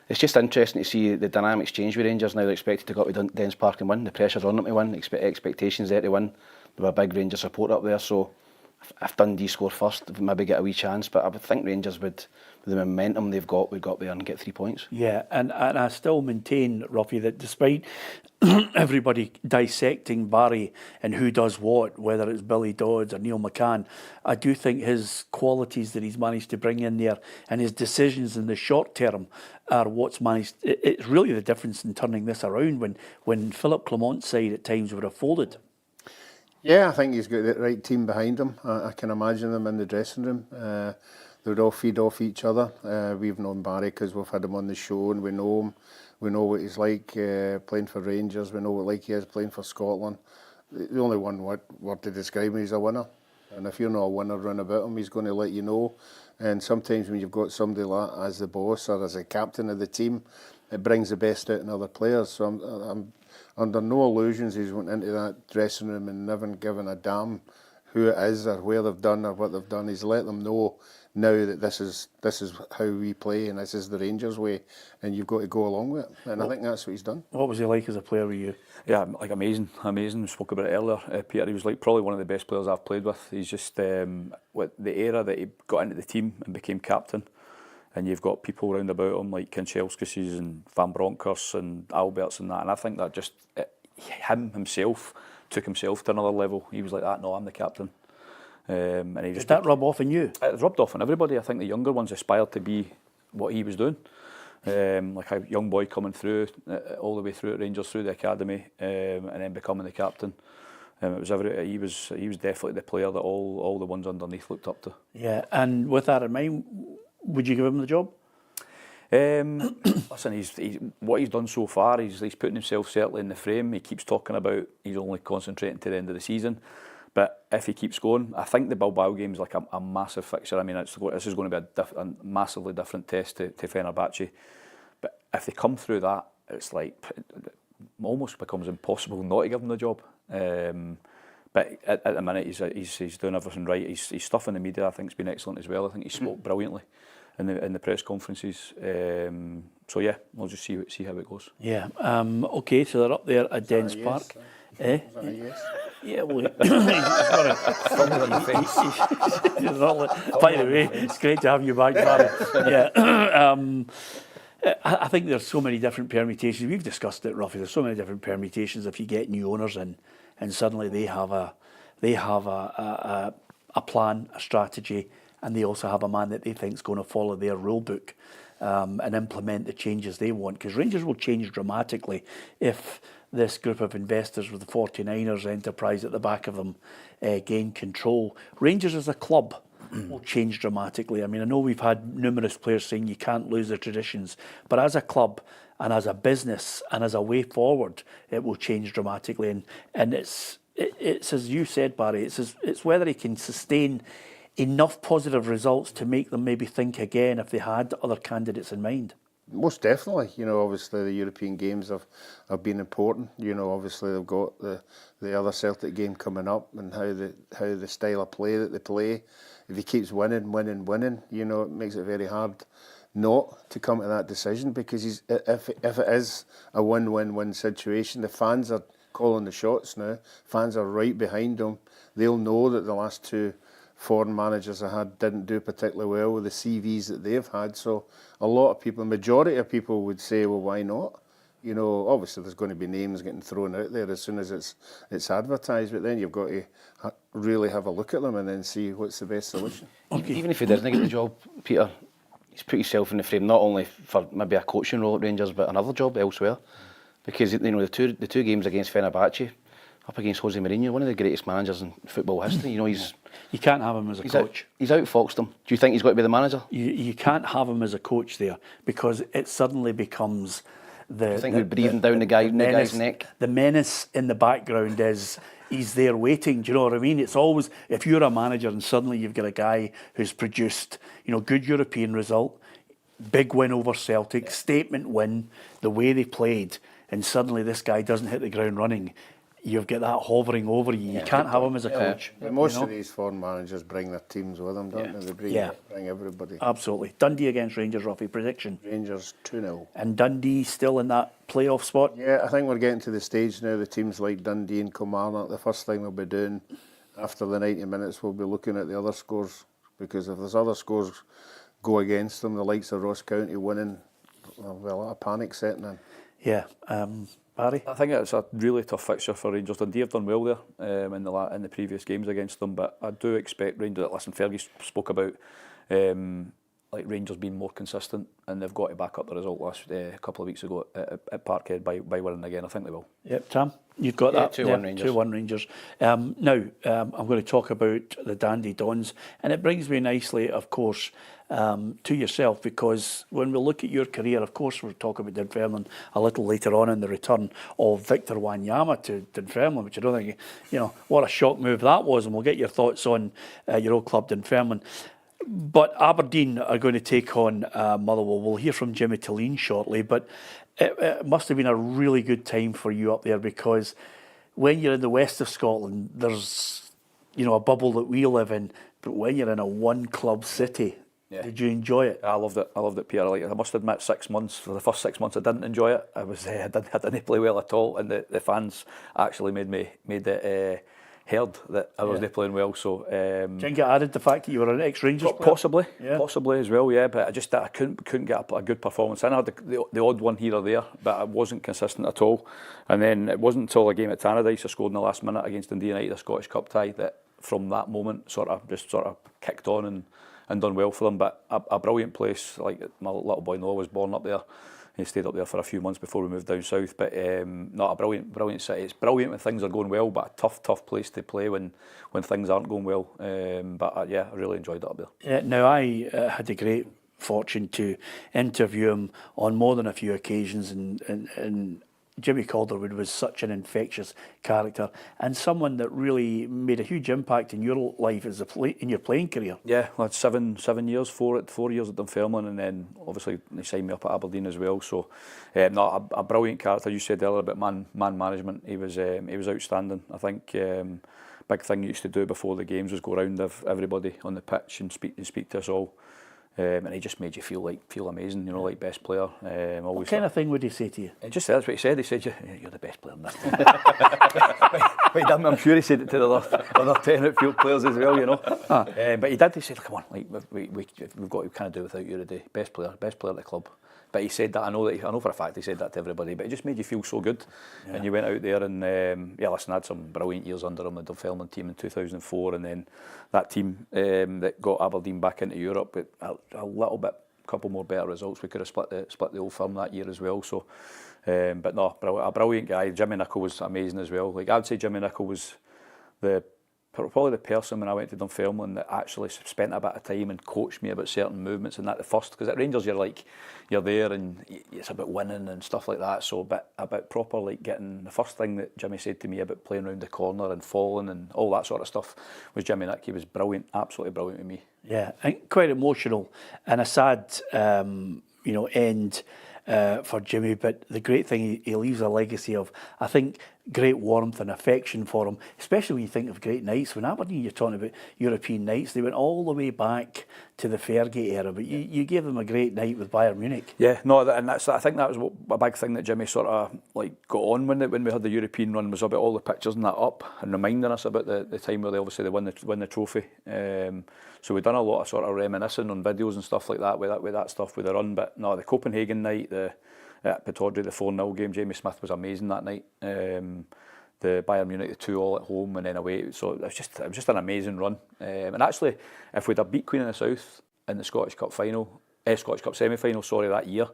it's just interesting to see the dynamics change with Rangers. Now they're expected to go to Dens Park and win. The pressure's on them to win, expectations there to win. They've a big Rangers support up there, so if Dundee score first, they've maybe get a wee chance, but I would think Rangers would, with the momentum they've got, would go up there and get 3 points. Yeah, and I still maintain, Ruffy, that despite everybody dissecting Barry and who does what, whether it's Billy Dodds or Neil McCann, I do think his qualities that he's managed to bring in there and his decisions in the short term are what's managed. It's really the difference in turning this around when Philip Clement's side at times would have folded. Yeah, I think he's got the right team behind him. I can imagine them in the dressing room. They would all feed off each other. We've known Barry because we've had him on the show and we know him. We know what he's like playing for Rangers. We know what like he is playing for Scotland. The only one word to describe him, he's a winner. And if you're not a winner round about him, he's going to let you know. And sometimes when you've got somebody like that as the boss or as a captain of the team, it brings the best out in other players. So I'm under no illusions he's went into that dressing room and never given a damn who it is or where they've done or what they've done. He's let them know now that this is how we play and this is the Rangers way, and you've got to go along with it. And I think that's what he's done. What was he like as a player with you? Yeah, like amazing. We spoke about it earlier, Peter. He was like probably one of the best players I've played with. He's just with the era that he got into the team and became captain. And you've got people round about him like Kanchelskis and Van Bronckhorst and Alberts and that. And I think that just himself took himself to another level. He was like that. No, I'm the captain. And he just did that rub off on you? It rubbed off on everybody. I think the younger ones aspired to be what he was doing. Like a young boy coming through all the way through at Rangers, through the academy, and then becoming the captain. It was he was definitely the player that all the ones underneath looked up to. Yeah, and with that in mind, would you give him the job? Listen, he's what he's done so far. He's putting himself certainly in the frame. He keeps talking about he's only concentrating to the end of the season. But if he keeps going, I think the Bilbao game is like a massive fixture. I mean, this is going to be a massively different test to Fenerbahce. But if they come through that, it's like it almost becomes impossible not to give him the job. But at the minute, he's doing everything right. His stuff in the media, I think, has been excellent as well. I think he spoke brilliantly in the press conferences. So yeah, we'll just see how it goes. Yeah. Okay, so they're up there at Dens Park. Yes? Yes? Yeah, well, he's got a thumb on the face. By the way, it's great to have you back, Barry. Yeah. I think there's so many different permutations. We've discussed it, Ruffy. There's so many different permutations if you get new owners in, and suddenly they have a plan, a strategy, and they also have a man that they think is going to follow their rule book and implement the changes they want. Because Rangers will change dramatically if this group of investors with the 49ers enterprise at the back of them gain control. Rangers as a club will change dramatically. I mean, I know we've had numerous players saying you can't lose the traditions, but as a club and as a business and as a way forward, it will change dramatically. And it's as you said, Barry, it's whether he can sustain enough positive results to make them maybe think again if they had other candidates in mind. Most definitely. You know, obviously the European games have been important. You know, obviously they've got the other Celtic game coming up and how the style of play that they play. If he keeps winning, you know, it makes it very hard not to come to that decision, because if it is a win-win-win situation, the fans are calling the shots now. Fans are right behind them. They'll know that the last two foreign managers I had didn't do particularly well with the CVs that they've had. So a lot of people, majority of people would say, well, why not? You know, obviously there's going to be names getting thrown out there as soon as it's advertised, but then you've got to really have a look at them and then see what's the best solution. Okay. Even if he doesn't get the job, Peter, he's put himself in the frame not only for maybe a coaching role at Rangers, but another job elsewhere. because the two games against Fenerbahce, up against Jose Mourinho, one of the greatest managers in football history. You can't have him as a coach. He's outfoxed him. Do you think he's got to be the manager? You can't have him as a coach there, because it suddenly becomes I think we're breathing down the guy's neck. The menace in the background is he's there waiting. Do you know what I mean? It's always, if you're a manager and suddenly you've got a guy who's produced, good European result, big win over Celtic, statement win, the way they played, and suddenly this guy doesn't hit the ground running. You've got that hovering over you. You can't have him as a coach. Most of these foreign managers bring their teams with them, don't they? They bring everybody. Absolutely. Dundee against Rangers, Ruffy, prediction? Rangers 2-0. And Dundee still in that playoff spot? Yeah, I think we're getting to the stage now, the teams like Dundee and Kilmarnock, the first thing they'll be doing after the 90 minutes, we'll be looking at the other scores, because if there's other scores go against them, the likes of Ross County winning, well, a panic setting in. Yeah. Barry? I think it's a really tough fixture for Rangers. Dundee have done well there in the previous games against them, but I do expect Rangers. Listen, Fergie spoke about Rangers being more consistent, and they've got to back up the result a couple of weeks ago at Parkhead by winning again. I think they will. Yep, Tam, you've got that. 2-1 Rangers. 2-1 Rangers. Now, I'm going to talk about the Dundee Dons, and it brings me nicely, of course, to yourself, because when we look at your career, of course, we're talking about Dunfermline a little later on in the return of Victor Wanyama to Dunfermline, which I don't think, what a shock move that was, and we'll get your thoughts on your old club, Dunfermline. But Aberdeen are going to take on Motherwell. We'll hear from Jimmy Tilleen shortly, but it must have been a really good time for you up there, because when you're in the west of Scotland, there's a bubble that we live in, but when you're in a one-club city, did you enjoy it? I loved it, Peter. I must admit, 6 months, for the first 6 months, I didn't enjoy it. I didn't play well at all, and the fans actually made it heard that I wasn't playing well. So do you think it added the fact that you were an ex-Rangers player? Possibly as well, yeah. But I couldn't get a good performance. I had the odd one here or there, but I wasn't consistent at all. And then it wasn't until a game at Tannadice I scored in the last minute against Dundee United, a Scottish Cup tie, that from that moment sort of kicked on and done well for them. But a brilliant place. Like, my little boy Noah was born up there. He stayed up there for a few months before we moved down south. But not a brilliant city. It's brilliant when things are going well, but a tough place to play when things aren't going well. But I really enjoyed it up there. Now, I had the great fortune to interview him on more than a few occasions, and Jimmy Calderwood was such an infectious character, and someone that really made a huge impact in your life in your playing career. Yeah, I had 7 years, 4 years at Dunfermline, and then obviously they signed me up at Aberdeen as well. So, not a brilliant character. You said earlier about man management. He was outstanding. I think big thing he used to do before the games was go around with everybody on the pitch and speak to us all. And he just made you feel amazing, like best player. What kind of thing would he say to you? Just that's what he said. He said, "You're the best player in this team." Wait, I'm sure he said it to the other 10 outfield players as well, But he did. He said, "Come on, we've got to kind of do without you today. Best player at the club." But he said that. I know for a fact he said that to everybody. But it just made you feel so good, and you went out there and listen, I had some brilliant years under him. The Dunfermline team in 2004, and then that team that got Aberdeen back into Europe with a little bit, couple more better results. We could have split the old firm that year as well. So, but no, a brilliant guy. Jimmy Nicholl was amazing as well. Like, I'd say Jimmy Nicholl was probably the person when I went to Dunfermline that actually spent a bit of time and coached me about certain movements and that the first, because at Rangers you're there and it's about winning and stuff like that, so about proper getting, the first thing that Jimmy said to me about playing around the corner and falling and all that sort of stuff was Jimmy Nick. He was brilliant, absolutely brilliant with me. Yeah, and quite emotional and a sad end for Jimmy, but the great thing, he leaves a legacy of, I think, great warmth and affection for him, especially when you think of great nights. When Aberdeen, you're talking about European nights, they went all the way back to the Fergie era, but you gave them a great night with Bayern Munich. Yeah, no, and I think that was a big thing that Jimmy sort of got on when we had the European run, was about all the pictures and that up and reminding us about the time where they obviously win the trophy. So we've done a lot of sort of reminiscing on videos and stuff like that with that stuff with the run. But no, the Copenhagen night, at Pittodrie, the 4-0 game, Jamie Smith was amazing that night. The Bayern Munich, the 2-2 at home and then away. So it was just an amazing run. And actually, if we'd have beat Queen of the South in the Scottish Cup semi-final, that year,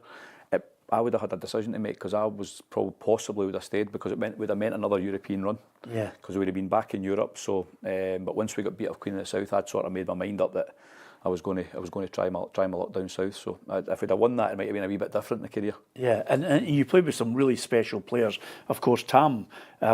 I would have had a decision to make, because I was possibly would have stayed, because it would have meant another European run. Yeah. Because we would have been back in Europe. So, but once we got beat off Queen of the South, I'd sort of made my mind up that I was going to try my luck down south. So if we'd have won that, it might have been a wee bit different in the career. Yeah, and you played with some really special players. Of course, Tam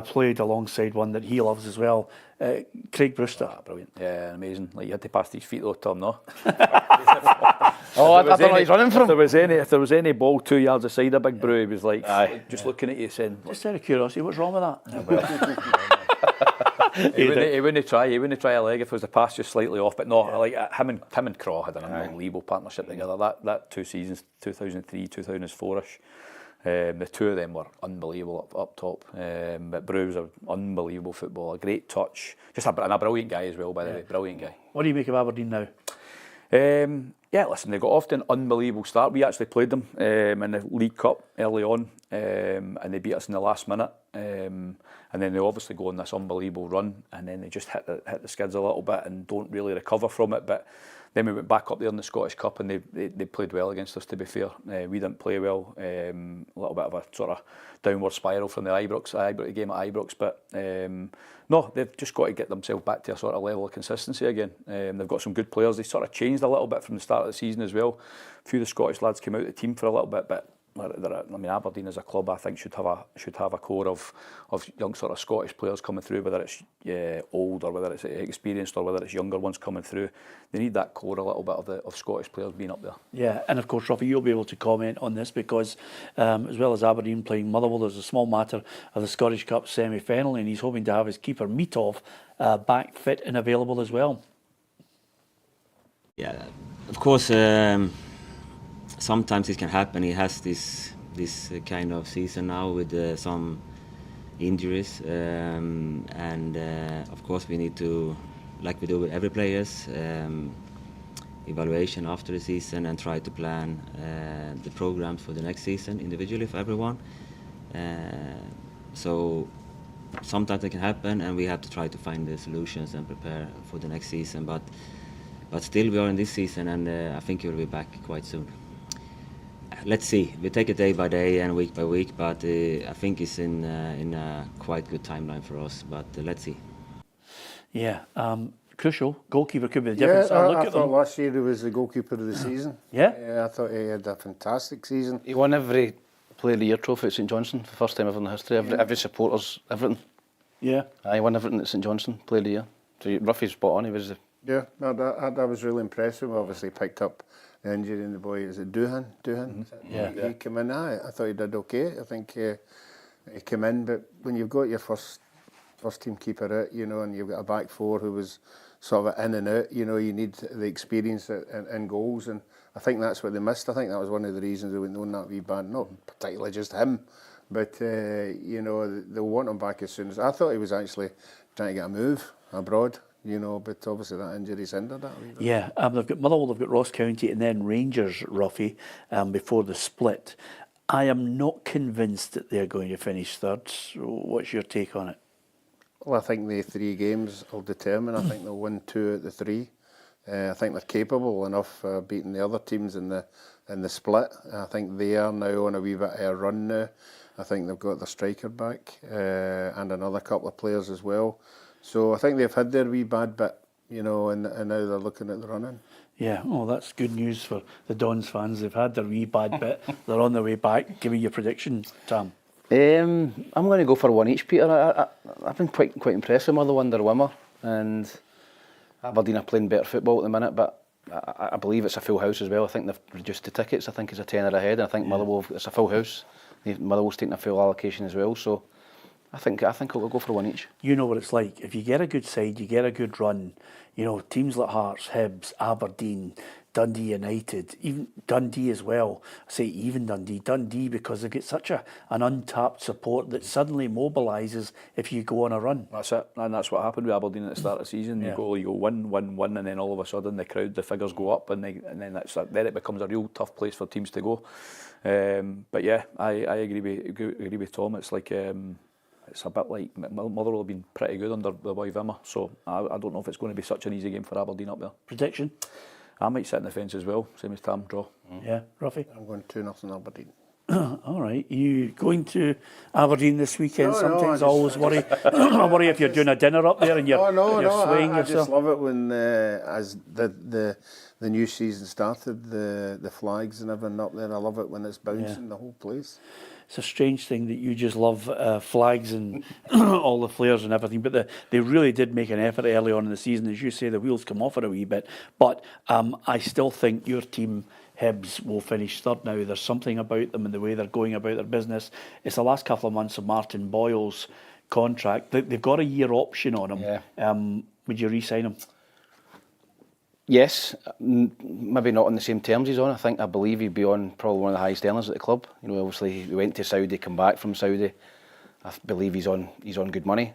played alongside one that he loves as well, Craig Brewster. Brilliant. Yeah, amazing. Like, you had to pass these feet though, Tom, no? I don't know what he's running from. If there was any ball 2 yards aside a big brew, he was like just looking at you saying, just out of curiosity, what's wrong with that? He wouldn't try a leg if it was the pass just slightly off. But no, like him and Craw had an unbelievable partnership together. That 2 seasons, 2003, 2004ish. The two of them were unbelievable up top. But Brew was an unbelievable footballer, great touch, and a brilliant guy as well, by the way, brilliant guy. What do you make of Aberdeen now? Yeah, listen, they got off to an unbelievable start. We actually played them in the League Cup early on, and they beat us in the last minute. And then they obviously go on this unbelievable run, and then they just hit the skids a little bit and don't really recover from it. But then we went back up there in the Scottish Cup, and they played well against us, to be fair. We didn't play well. A little bit of a sort of downward spiral from the game at Ibrox. But no, they've just got to get themselves back to a sort of level of consistency again. They've got some good players. They sort of changed a little bit from the start of the season as well. A few of the Scottish lads came out of the team for a little bit, but Aberdeen as a club, I think, should have a core of young sort of Scottish players coming through, whether it's old or whether it's experienced or whether it's younger ones coming through. They need that core a little bit of Scottish players being up there. Yeah, and of course, Ruffy, you'll be able to comment on this because as well as Aberdeen playing Motherwell, there's a small matter of the Scottish Cup semi-final, and he's hoping to have his keeper Mitov back fit and available as well. Yeah, of course. Sometimes it can happen. He has this kind of season now with some injuries, and of course we need to, like we do with every players, evaluation after the season and try to plan the programs for the next season individually for everyone. So sometimes it can happen, and we have to try to find the solutions and prepare for the next season. But still, we are in this season, and I think he will be back quite soon. Let's see. We take it day by day and week by week, but I think it's in a quite good timeline for us. But let's see. Yeah, crucial. Goalkeeper could be the difference. Yeah, I thought last year he was the goalkeeper of the season. Yeah, I thought he had a fantastic season. He won every Player of the Year trophy at St Johnstone for the first time ever in the history. Every supporters, everything. Yeah, he won everything at St Johnstone Player of the Year. So Ruffy's spot on. He was. Yeah, that was really impressive. Obviously picked up the injury in the boy. Is it Doohan? Yeah. He came in. I thought he did okay. I think he came in, but when you've got your first team keeper out, and you've got a back four who was sort of in and out, you need the experience in goals, and I think that's what they missed. I think that was one of the reasons they went on that wee bad. Not particularly just him, but they'll want him back as soon as. I thought he was actually trying to get a move abroad. But obviously that injury's hindered that a wee bit. Yeah, they've got Motherwell, they've got Ross County, and then Rangers, Ruffy, before the split. I am not convinced that they're going to finish third. So what's your take on it? Well, I think the 3 games will determine. I think they'll win 2 out of the 3. I think they're capable enough beating the other teams in the split. I think they are now on a wee bit of a run now. I think they've got their striker back and another couple of players as well. So I think they've had their wee bad bit, and now they're looking at the running. Yeah, that's good news for the Dons fans. They've had their wee bad bit. They're on their way back. Give me your prediction, Tam. I'm going to go for 1 each, Peter. I've been quite impressed with Motherwell under Wimmer, and Aberdeen are playing better football at the minute, but I believe it's a full house as well. I think they've reduced the tickets. I think it's a tenner ahead, and I think Motherwell, it's a full house. Motherwell's taking a full allocation as well, so I think I'll go for 1 each. You know what it's like. If you get a good side, you get a good run. Teams like Hearts, Hibs, Aberdeen, Dundee United, even Dundee as well. I say even Dundee because they get such an untapped support that suddenly mobilises if you go on a run. That's it, and that's what happened with Aberdeen at the start of the season. You go win, and then all of a sudden the figures go up, and then it becomes a real tough place for teams to go. But yeah, I agree with Tom. It's like. It's a bit like Motherwell have been pretty good under the boy Wimmer, so I don't know if it's going to be such an easy game for Aberdeen up there. Prediction? I might sit in the fence as well, same as Tam, draw. Yeah, Ruffy? I'm going 2-0 Aberdeen. All right. You going to Aberdeen this weekend? No, Sometimes I I always worry. I worry if you're doing a dinner up there and you're, swaying I yourself. just love it when as the new season started, the flags and everything up there. I love it when it's bouncing the whole place. It's a strange thing that you just love flags and all the flares and everything, but they really did make an effort early on in the season. As you say, the wheels come off it a wee bit, but I still think your team, Hibs, will finish third now. There's something about them and the way they're going about their business. It's the last couple of months of Martin Boyle's contract. They've got a year option on him. Yeah. Would you re-sign him? Yes, maybe not on the same terms he's on. I believe he'd be on probably one of the highest earners at the club. You know, obviously he went to Saudi, come back from Saudi. I believe he's on good money.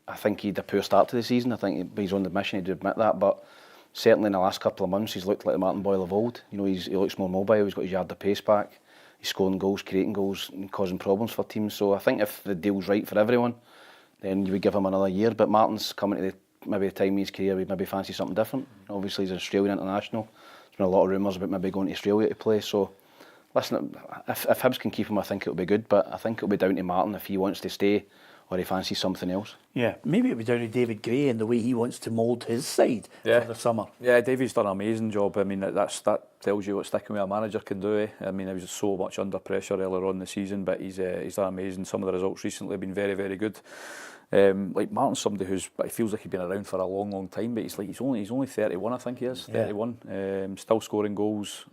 I think he had a poor start to the season. I think he's on the mission, he'd admit that. But certainly in the last couple of months, he's looked like the Martin Boyle of old. You know, he looks more mobile. He's got his yard of pace back. He's scoring goals, creating goals, and causing problems for teams. So I think if the deal's right for everyone, then you would give him another year. But Martin's coming to maybe the time in his career we'd maybe fancy something different. Obviously he's an Australian international. There's been a lot of rumours about maybe going to Australia to play. So listen, if Hibs can keep him, I think it'll be good. But I think it'll be down to Martin if he wants to stay or he fancies something else. Yeah, maybe it'll be down to David Gray and the way he wants to mould his side for the summer. Yeah, David's done an amazing job. I mean, that tells you what sticking with a manager can do. I mean, he was so much under pressure earlier on in the season, but he's done amazing. Some of the results recently have been very, very good. Like Martin's somebody who's, it feels like he's been around for a long, long time, but he's only 31, I think he is, 31. Still scoring goals.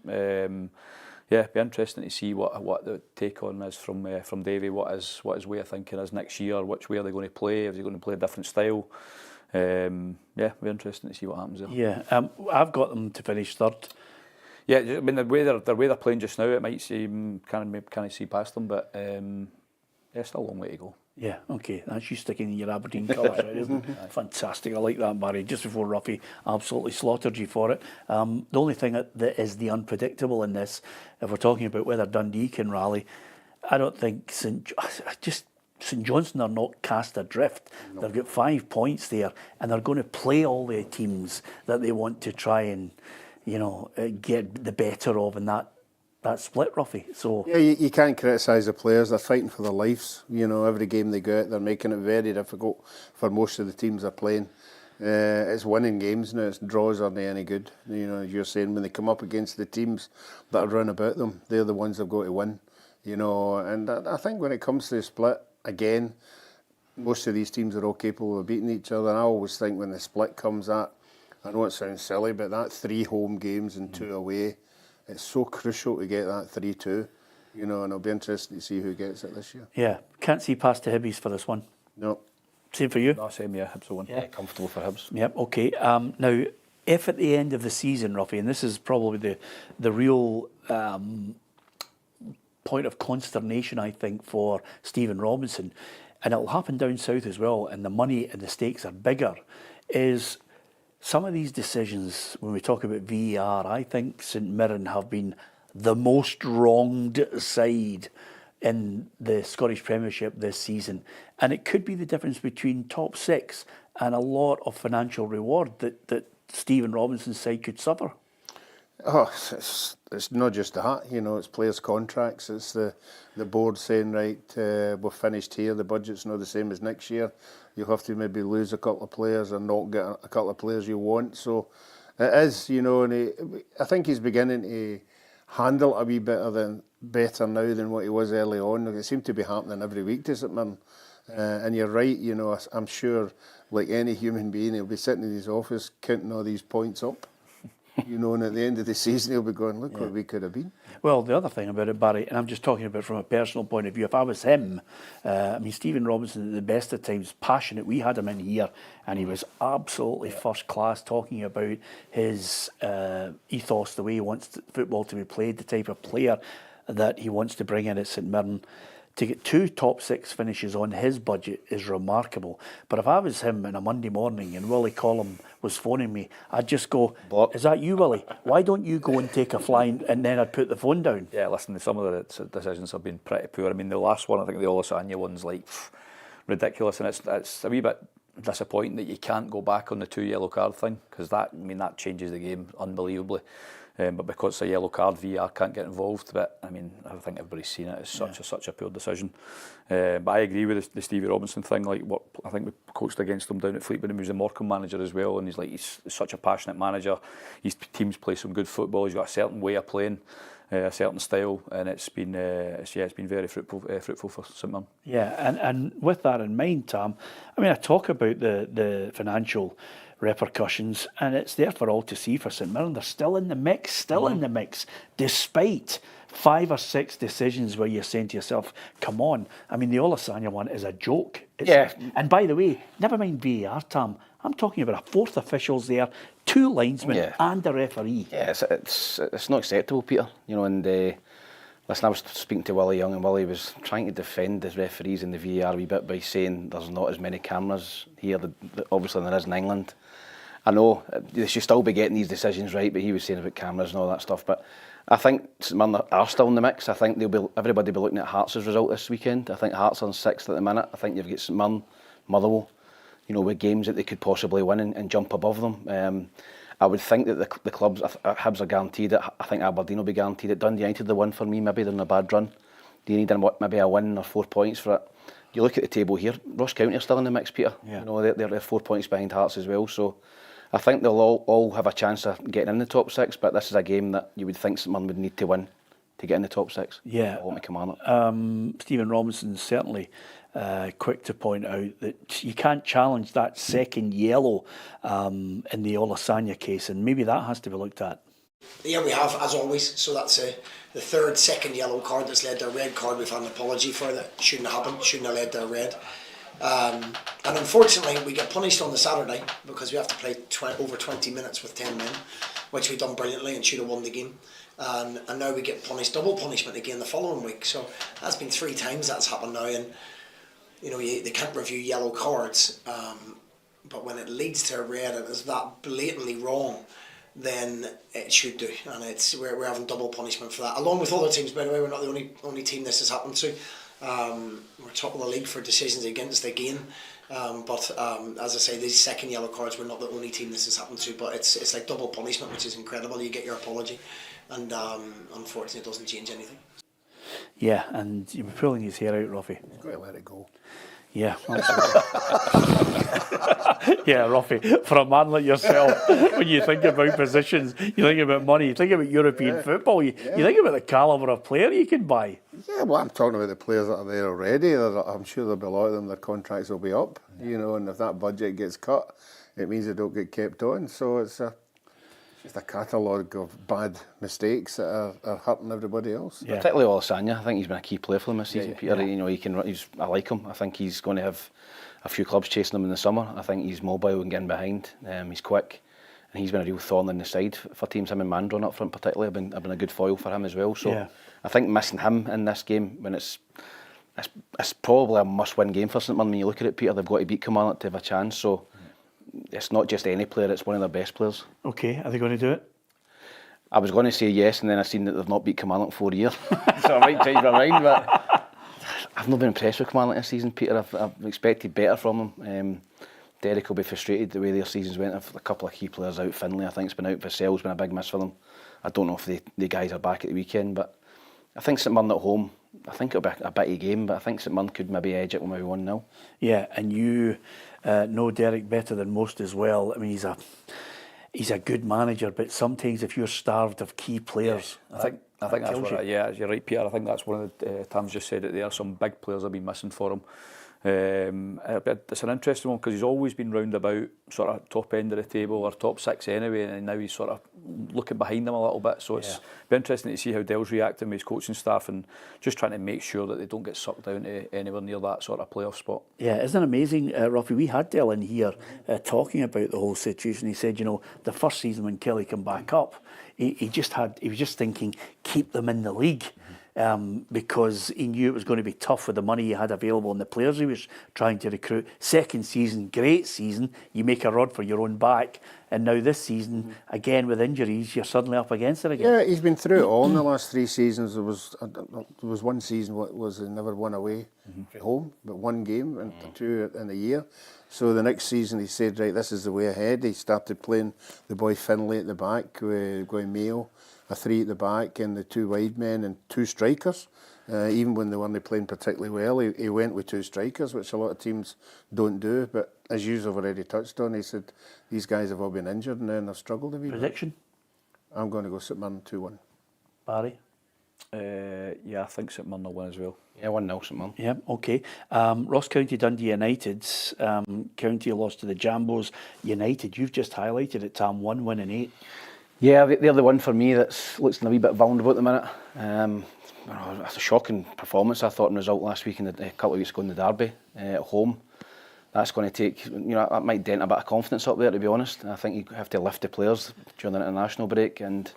Yeah, it'd be interesting to see what the take on is from Davey. What his way of thinking is next year. Which way are they going to play? Is he going to play a different style? Yeah, it'd be interesting to see what happens there. Yeah, I've got them to finish third. Yeah, I mean the way they're playing just now, it might seem kind of see past them, but yeah, still a long way to go. Yeah, okay, that's you sticking in your Aberdeen colours, right, isn't it? Fantastic, I like that, Barry. Just before Ruffy absolutely slaughtered you for it. The only thing that is the unpredictable in this, if we're talking about whether Dundee can rally, I don't think St Johnstone are not cast adrift. No. They've got 5 points there, and they're going to play all the teams that they want to try and, get the better of in that split, Ruffy. So yeah, you can't criticise the players. They're fighting for their lives. You know, every game they go out, they're making it very difficult for most of the teams they're playing. It's winning games now. It's draws aren't any good. You know, as you're saying, when they come up against the teams that are round about them, they're the ones they've got to win. You know, and I think when it comes to the split, again, most of these teams are all capable of beating each other. And I always think when the split comes at, I know it sounds silly, but that 3 home games and 2 away, it's so crucial to get that 3-2, and it'll be interesting to see who gets it this year. Yeah, can't see past the Hibbies for this one. No. Same for you? No, same, yeah, Hibs will win. Yeah, comfortable for Hibs. Yep, okay. Now, if at the end of the season, Ruffy, and this is probably the real point of consternation, I think, for Stephen Robinson, and it'll happen down south as well, and the money and the stakes are bigger, is some of these decisions, when we talk about VAR, I think St Mirren have been the most wronged side in the Scottish Premiership this season. And it could be the difference between top 6 and a lot of financial reward that Stephen Robinson's side could suffer. Oh, it's not just that, it's players' contracts. It's the board saying, right, we're finished here, the budget's not the same as next year. You'll have to maybe lose a couple of players or not get a couple of players you want. So it is, and I think he's beginning to handle it a wee better now than what he was early on. It seemed to be happening every week to St Mirren. And you're right, I'm sure, like any human being, he'll be sitting in his office counting all these points up. And at the end of the season, he'll be going, look what we could have been. Well, the other thing about it, Barry, and I'm just talking about from a personal point of view, if I was him, Stephen Robinson, at the best of times, passionate. We had him in here, and he was absolutely first class, talking about his ethos, the way he wants football to be played, the type of player that he wants to bring in at St Mirren. To get 2 top 6 finishes on his budget is remarkable. But if I was him on a Monday morning and Willie Collum was phoning me, I'd just go, is that you, Willie? Why don't you go and take a fly? And then I'd put the phone down. Yeah, listen, some of the decisions have been pretty poor. I mean, the last one, I think the Olasanya one's ridiculous, and it's a wee bit disappointing that you can't go back on the 2 yellow card thing, because that changes the game unbelievably. but because it's a yellow card, VAR can't get involved. But I mean, I think everybody's seen it. It's such a poor decision. But I agree with the Stevie Robinson thing. Like what I think we coached against him down at Fleetwood, and he was a Morecambe manager as well. And he's such a passionate manager. His teams play some good football. He's got a certain way of playing, a certain style, and it's been very fruitful for St Mirren. Yeah, and with that in mind, Tam, I mean, I talk about the financial repercussions, and it's there for all to see for St Mirren. They're still in the mix, despite 5 or 6 decisions where you're saying to yourself, come on. I mean, the Olasanya one is a joke. And by the way, never mind VAR, Tam, I'm talking about a 4th officials there, 2 linesmen and a referee. Yeah, it's not acceptable, Peter. You know, and listen, I was speaking to Willie Young, and Willie was trying to defend the referees in the VAR a wee bit by saying there's not as many cameras here, obviously, than there is in England. I know they should still be getting these decisions right, but he was saying about cameras and all that stuff. But I think St Mirren are still in the mix. I think everybody will be looking at Hearts' result this weekend. I think Hearts are in 6th at the minute. I think you've got St Mirren, Motherwell, you know, with games that they could possibly win and jump above them. I would think that the clubs, Hibs are guaranteed it. I think Aberdeen will be guaranteed it. Dundee United the one for me. Maybe they're in a bad run. Do you need maybe a win or 4 points for it? You look at the table here. Ross County are still in the mix, Peter. Yeah. You know, they're 4 points behind Hearts as well. So I think they'll all have a chance of getting in the top 6. But this is a game that you would think St Mirren would need to win to get in the top 6. Yeah. Stephen Robinson certainly quick to point out that you can't challenge that second yellow in the Olasanya case, and maybe that has to be looked at. Yeah, we have, as always. So that's the third second yellow card that's led to a red card. We've had an apology for that. Shouldn't have happened. Shouldn't have led to a red. And unfortunately, we get punished on the Saturday because we have to play over 20 minutes with 10 men, which we've done brilliantly and should have won the game. And now we get punished, double punishment again the following week. So that's been 3 times that's happened now. And you know, they can't review yellow cards, but when it leads to a red and is that blatantly wrong, then it should do, and we're having double punishment for that. Along with other teams, by the way, we're not the only team this has happened to. We're top of the league for decisions against again, but as I say, these second yellow cards, we're not the only team this has happened to. But it's like double punishment, which is incredible. You get your apology, and unfortunately, it doesn't change anything. Yeah, and you'll be pulling his hair out, Ruffy. He's got to let it go. Yeah, yeah, Ruffy, for a man like yourself, when you think about positions, you think about money, you think about European football, you think about the calibre of player you can buy. Yeah, well, I'm talking about the players that are there already. I'm sure there'll be a lot of them, their contracts will be up, you know, and if that budget gets cut, it means they don't get kept on. So it's just a catalogue of bad mistakes that are hurting everybody else. Yeah. Particularly Olasanya, I think he's been a key player for them this season, Peter. You know, I like him. I think he's going to have a few clubs chasing him in the summer. I think he's mobile and getting behind. He's quick, and he's been a real thorn in the side for teams. Him and Mandron up front particularly have been a good foil for him as well. So I think missing him in this game, when it's probably a must-win game for St Mirren. When you look at it, Peter, they've got to beat Kilmarnock to have a chance. So it's not just any player, it's one of their best players. Okay, are they going to do it? I was going to say yes, and then I seen that they've not beat Kilmarnock in 4 years. So I might change my mind, but I've not been impressed with Kilmarnock this season, Peter. I've expected better from them. Derek will be frustrated the way their seasons went. A couple of key players out. Finlay, I think, has been out. Vassell's been a big miss for them. I don't know if the guys are back at the weekend, but I think St Mirren at home, I think it'll be a bitty game, but I think St Mirren could maybe edge it with maybe 1-0. Yeah, and you know Derek better than most as well. I mean, he's a good manager, but sometimes if you're starved of key players, I think that's what. Yeah, you're right, Peter. I think that's one of the Tam's just said it there. Some big players have been missing for him. It's an interesting one because he's always been round about sort of top end of the table or top 6 anyway, and now he's sort of looking behind them a little bit. So it's be interesting to see how Dell's reacting with his coaching staff and just trying to make sure that they don't get sucked down to anywhere near that sort of playoff spot. Yeah, isn't it amazing, Ruffy? We had Dell in here talking about the whole situation. He said, you know, the first season when Kelly came back up, he was just thinking keep them in the league. Because he knew it was going to be tough with the money he had available and the players he was trying to recruit. Second season, great season. You make a rod for your own back. and now this season, again with injuries, you're suddenly up against it again. Yeah, he's been through it all in the last 3 seasons. There was one season what was he never won away from home, but 1 game and 2 in a year. So the next season he said, right, this is the way ahead. He started playing the boy Finlay at the back, going Mayo, a 3 at the back, and the 2 wide men and 2 strikers. Even when they weren't playing particularly well, he went with 2 strikers, which a lot of teams don't do. But as you've already touched on, he said these guys have all been injured and then they've struggled a wee bit. Prediction? I'm going to go St Mirren 2-1. Barry? Yeah, I think St Mirren will win as well. Yeah, 1-0 St Mirren. Yeah, okay. Ross County Dundee United. County lost to the Jambos. United, you've just highlighted it, Tam, 1 win in 8. Yeah, they're the one for me that looks a wee bit vulnerable at the minute. It's a shocking performance, I thought, in result last week and a couple of weeks ago in the derby at home. That's going to take, that might dent a bit of confidence up there, to be honest. I think you have to lift the players during the international break, and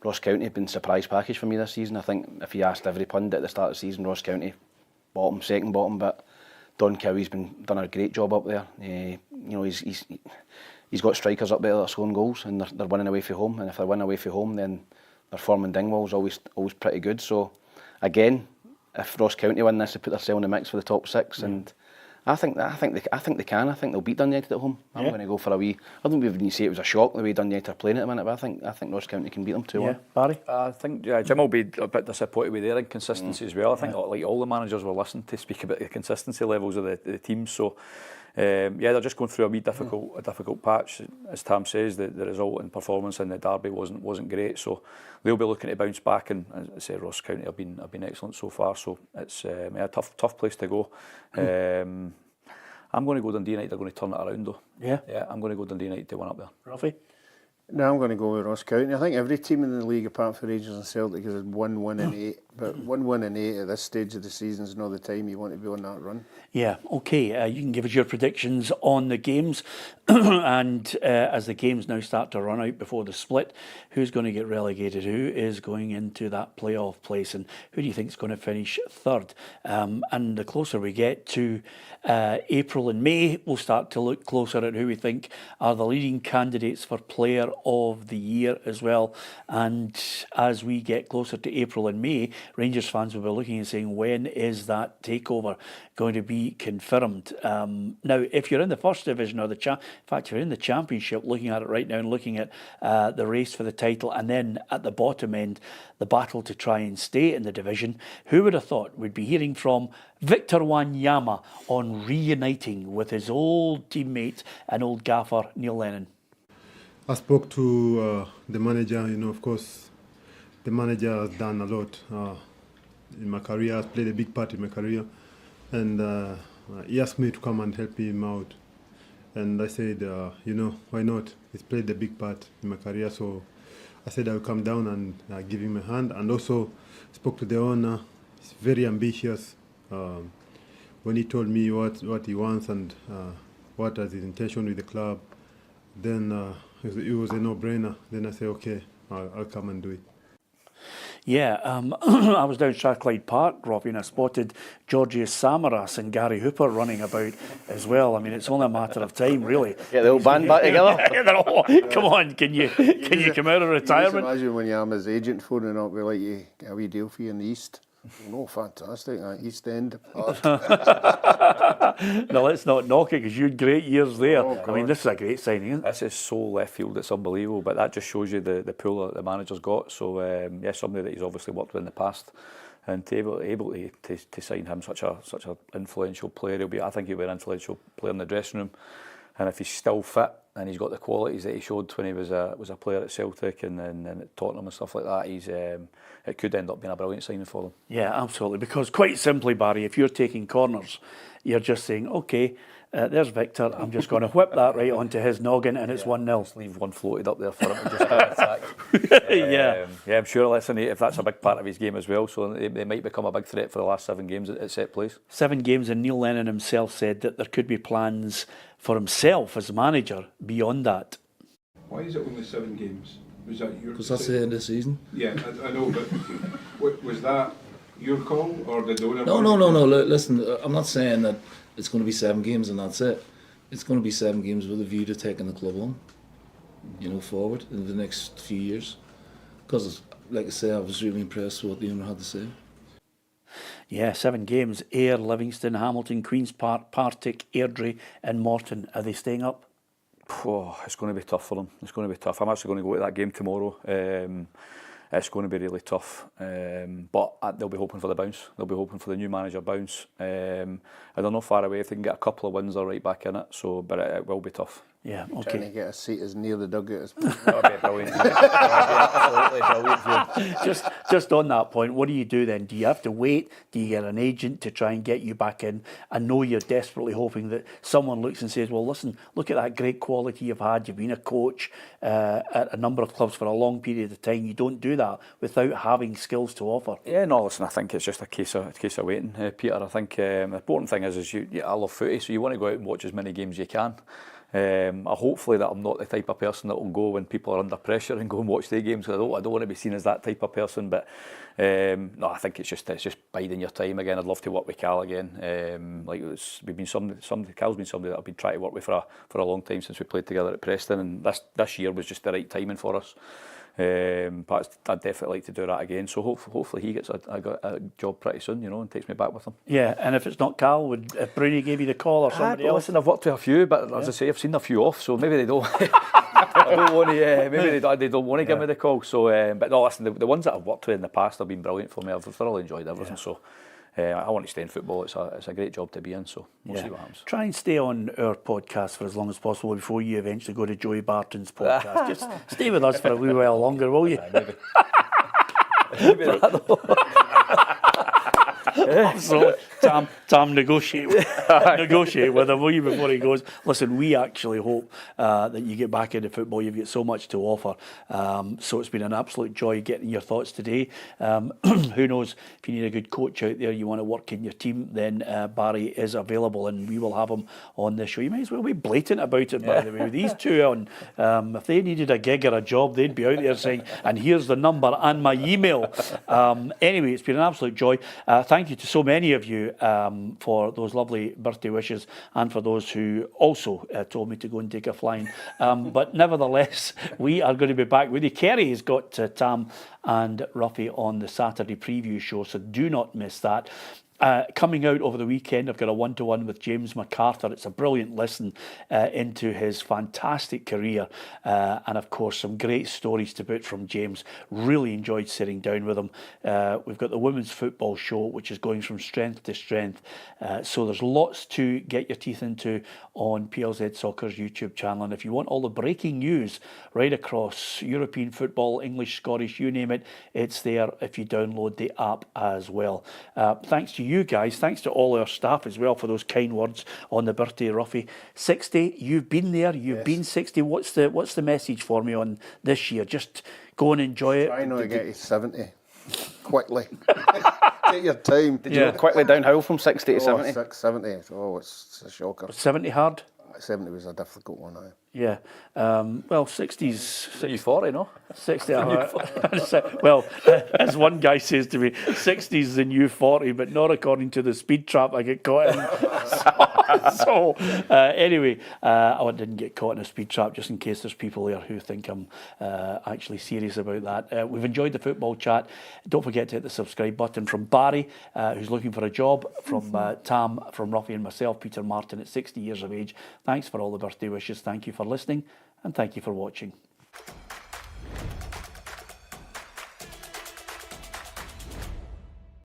Ross County have been a surprise package for me this season. I think if you asked every pundit at the start of the season, Ross County bottom, second bottom, but Don Cowie's done a great job up there. He's got strikers up there that are scoring goals, and they're winning away from home. And if they're winning away from home, then their form in Dingwall's always pretty good. So again, if Ross County win this, they put themselves in the mix for the top 6, and I think they can. I think they'll beat Dundee United at home. I'm going to go for a wee. I don't even say it was a shock the way Dundee United are playing at the minute, but I think Ross County can beat them 2-1. Yeah, Barry? I think Jim will be a bit disappointed with their inconsistency as well. I think like all the managers will listen to speak about the consistency levels of the teams. So they're just going through a wee difficult patch. As Tam says, the result and performance in the derby wasn't great. So they'll be looking to bounce back, and as I say, Ross County have been excellent so far. So it's a tough place to go. I'm going to go Dundee United. They're going to turn it around though. Yeah, I'm going to go Dundee United to win up there. Ruffy? No, I'm going to go with Ross County. I think every team in the league, apart from Rangers and Celtic, has had 1 win in 8. But 1 win in 8 at this stage of the season is not the time you want to be on that run. Yeah, okay. You can give us your predictions on the games. And as the games now start to run out before the split, who's going to get relegated? Who is going into that playoff place? And who do you think is going to finish 3rd? And the closer we get to April and May, we'll start to look closer at who we think are the leading candidates for Player of the Year as well. And as we get closer to April and May, Rangers fans will be looking and saying, when is that takeover going to be confirmed? Now, if you're in the First Division, or in fact, you're in the Championship, looking at it right now and looking at the race for the title, and then at the bottom end, the battle to try and stay in the division, who would have thought we'd be hearing from Victor Wanyama on reuniting with his old teammate and old gaffer, Neil Lennon? I spoke to the manager. Of course, the manager has done a lot in my career, has played a big part in my career, and he asked me to come and help him out. And I said, why not? He's played a big part in my career, so I said I will come down and give him a hand. And also spoke to the owner. He's very ambitious. When he told me what he wants and what is his intention with the club, then it was a no-brainer. Then I said, okay, I'll come and do it. Yeah, I was down Strathclyde Park, Robbie, and I spotted Georgios Samaras and Gary Hooper running about as well. I mean, it's only a matter of time, really. Get the old band back together. Come on, can you come out of retirement? Imagine when Yama's agent phoning up, we're like, a wee deal for you in the East. Oh, fantastic, East End. No, let's not knock it, because you had great years there. I mean, this is a great signing, isn't it? This is so left field, it's unbelievable, but that just shows you the pool that the manager's got. So, somebody that he's obviously worked with in the past, and to able to sign him, such a influential player. I think he'll be an influential player in the dressing room, and if he's still fit and he's got the qualities that he showed when he was a player at Celtic and at Tottenham and stuff like that, it could end up being a brilliant signing for them. Yeah, absolutely. Because quite simply, Barry, if you're taking corners, you're just saying, okay, there's Victor, I'm just going to whip that right onto his noggin, and it's 1-0. Just leave one floated up there for him to just attack. I'm sure, listen, if that's a big part of his game as well, so they might become a big threat for the last 7 games at set plays. 7 games, and Neil Lennon himself said that there could be plans for himself as manager beyond that. Why is it only 7 games? Was that your Because that's the end of the season. Yeah, I know, but was that your call, or did the owner? No. Listen, I'm not saying that it's going to be 7 games and that's it. It's going to be 7 games with a view to taking the club on. forward in the next few years. Because, like I say, I was really impressed with what the owner had to say. Yeah, 7 games. Ayr, Livingston, Hamilton, Queen's Park, Partick, Airdrie and Morton. Are they staying up? Oh, it's going to be tough for them. It's going to be tough. I'm actually going to go to that game tomorrow. It's going to be really tough. But they'll be hoping for the bounce. They'll be hoping for the new manager bounce. And they're not far away. If they can get a couple of wins, they're right back in it. So, but it will be tough. Yeah, okay. Trying to get a seat as near the dugout as possible. That would be brilliant. Absolutely brilliant. Just on that point, what do you do then? Do you have to wait? Do you get an agent to try and get you back in? I know you're desperately hoping that someone looks and says, well, listen, look at that great quality you've had. You've been a coach at a number of clubs for a long period of time. You don't do that without having skills to offer. Yeah, no, listen, I think it's just a case of waiting, Peter. I think the important thing is I love footy, so you want to go out and watch as many games as you can. Hopefully that I'm not the type of person that will go when people are under pressure and go and watch their games. I don't want to be seen as that type of person. But no, I think it's just biding your time again. I'd love to work with Cal again. Cal's been somebody that I've been trying to work with for a long time since we played together at Preston, and this year was just the right timing for us. But I'd definitely like to do that again. So hopefully he gets a job pretty soon, and takes me back with him. Yeah, and if it's not Cal, if Bruni gave you the call or somebody else? Listen, I've worked with a few, but as I say, I've seen a few off, so maybe they don't. I don't want to. Maybe they don't want to give me the call. So, but no, listen, the ones that I've worked with in the past have been brilliant for me. I've thoroughly enjoyed everything. So. I want to stay in football. It's a great job to be in, so we'll see what happens. Try and stay on our podcast for as long as possible before you eventually go to Joey Barton's podcast. Just stay with us for a wee while longer, will you? Maybe. So Tam negotiate with him, will you, before he goes? Listen, we actually hope that you get back into football. You've got so much to offer. So it's been an absolute joy getting your thoughts today. Who knows, if you need a good coach out there, you want to work in your team, then Barry is available and we will have him on the show. You may as well be blatant about it, by the way. With these two on, if they needed a gig or a job, they'd be out there saying, and here's the number and my email. Anyway, it's been an absolute joy. Thank you to so many of you for those lovely birthday wishes, and for those who also told me to go and take a flying. But nevertheless, we are going to be back with you. Kerry has got Tam and Ruffy on the Saturday preview show, so do not miss that. Coming out over the weekend, I've got a one-to-one with James MacArthur. It's a brilliant listen into his fantastic career, and of course some great stories to boot from James. Really enjoyed sitting down with him. We've got the women's football show, which is going from strength to strength, so there's lots to get your teeth into on PLZ Soccer's YouTube channel. And if you want all the breaking news right across European football, English, Scottish, you name it, it's there if you download the app as well. Thanks to you guys, thanks to all our staff as well for those kind words on the birthday, Ruffy. 60, you've been there, you've been 60. What's the message for me on this year? Just go and enjoy it. Try not to get to 70 quickly. Take your time. Did you go quickly downhill from 60 to 70? 70. Oh, it's a shocker. Was 70 hard? 70 was a difficult one, aye. Yeah. Well, 60's... You 40, no? 60. Well, as one guy says to me, 60's the new 40, but not according to the speed trap I get caught in. Anyway, I didn't get caught in a speed trap, just in case there's people there who think I'm actually serious about that. We've enjoyed the football chat. Don't forget to hit the subscribe button. From Barry, who's looking for a job, from Tam, from Ruffy and myself, Peter Martin, at 60 years of age. Thanks for all the birthday wishes. Thank you for listening, and thank you for watching.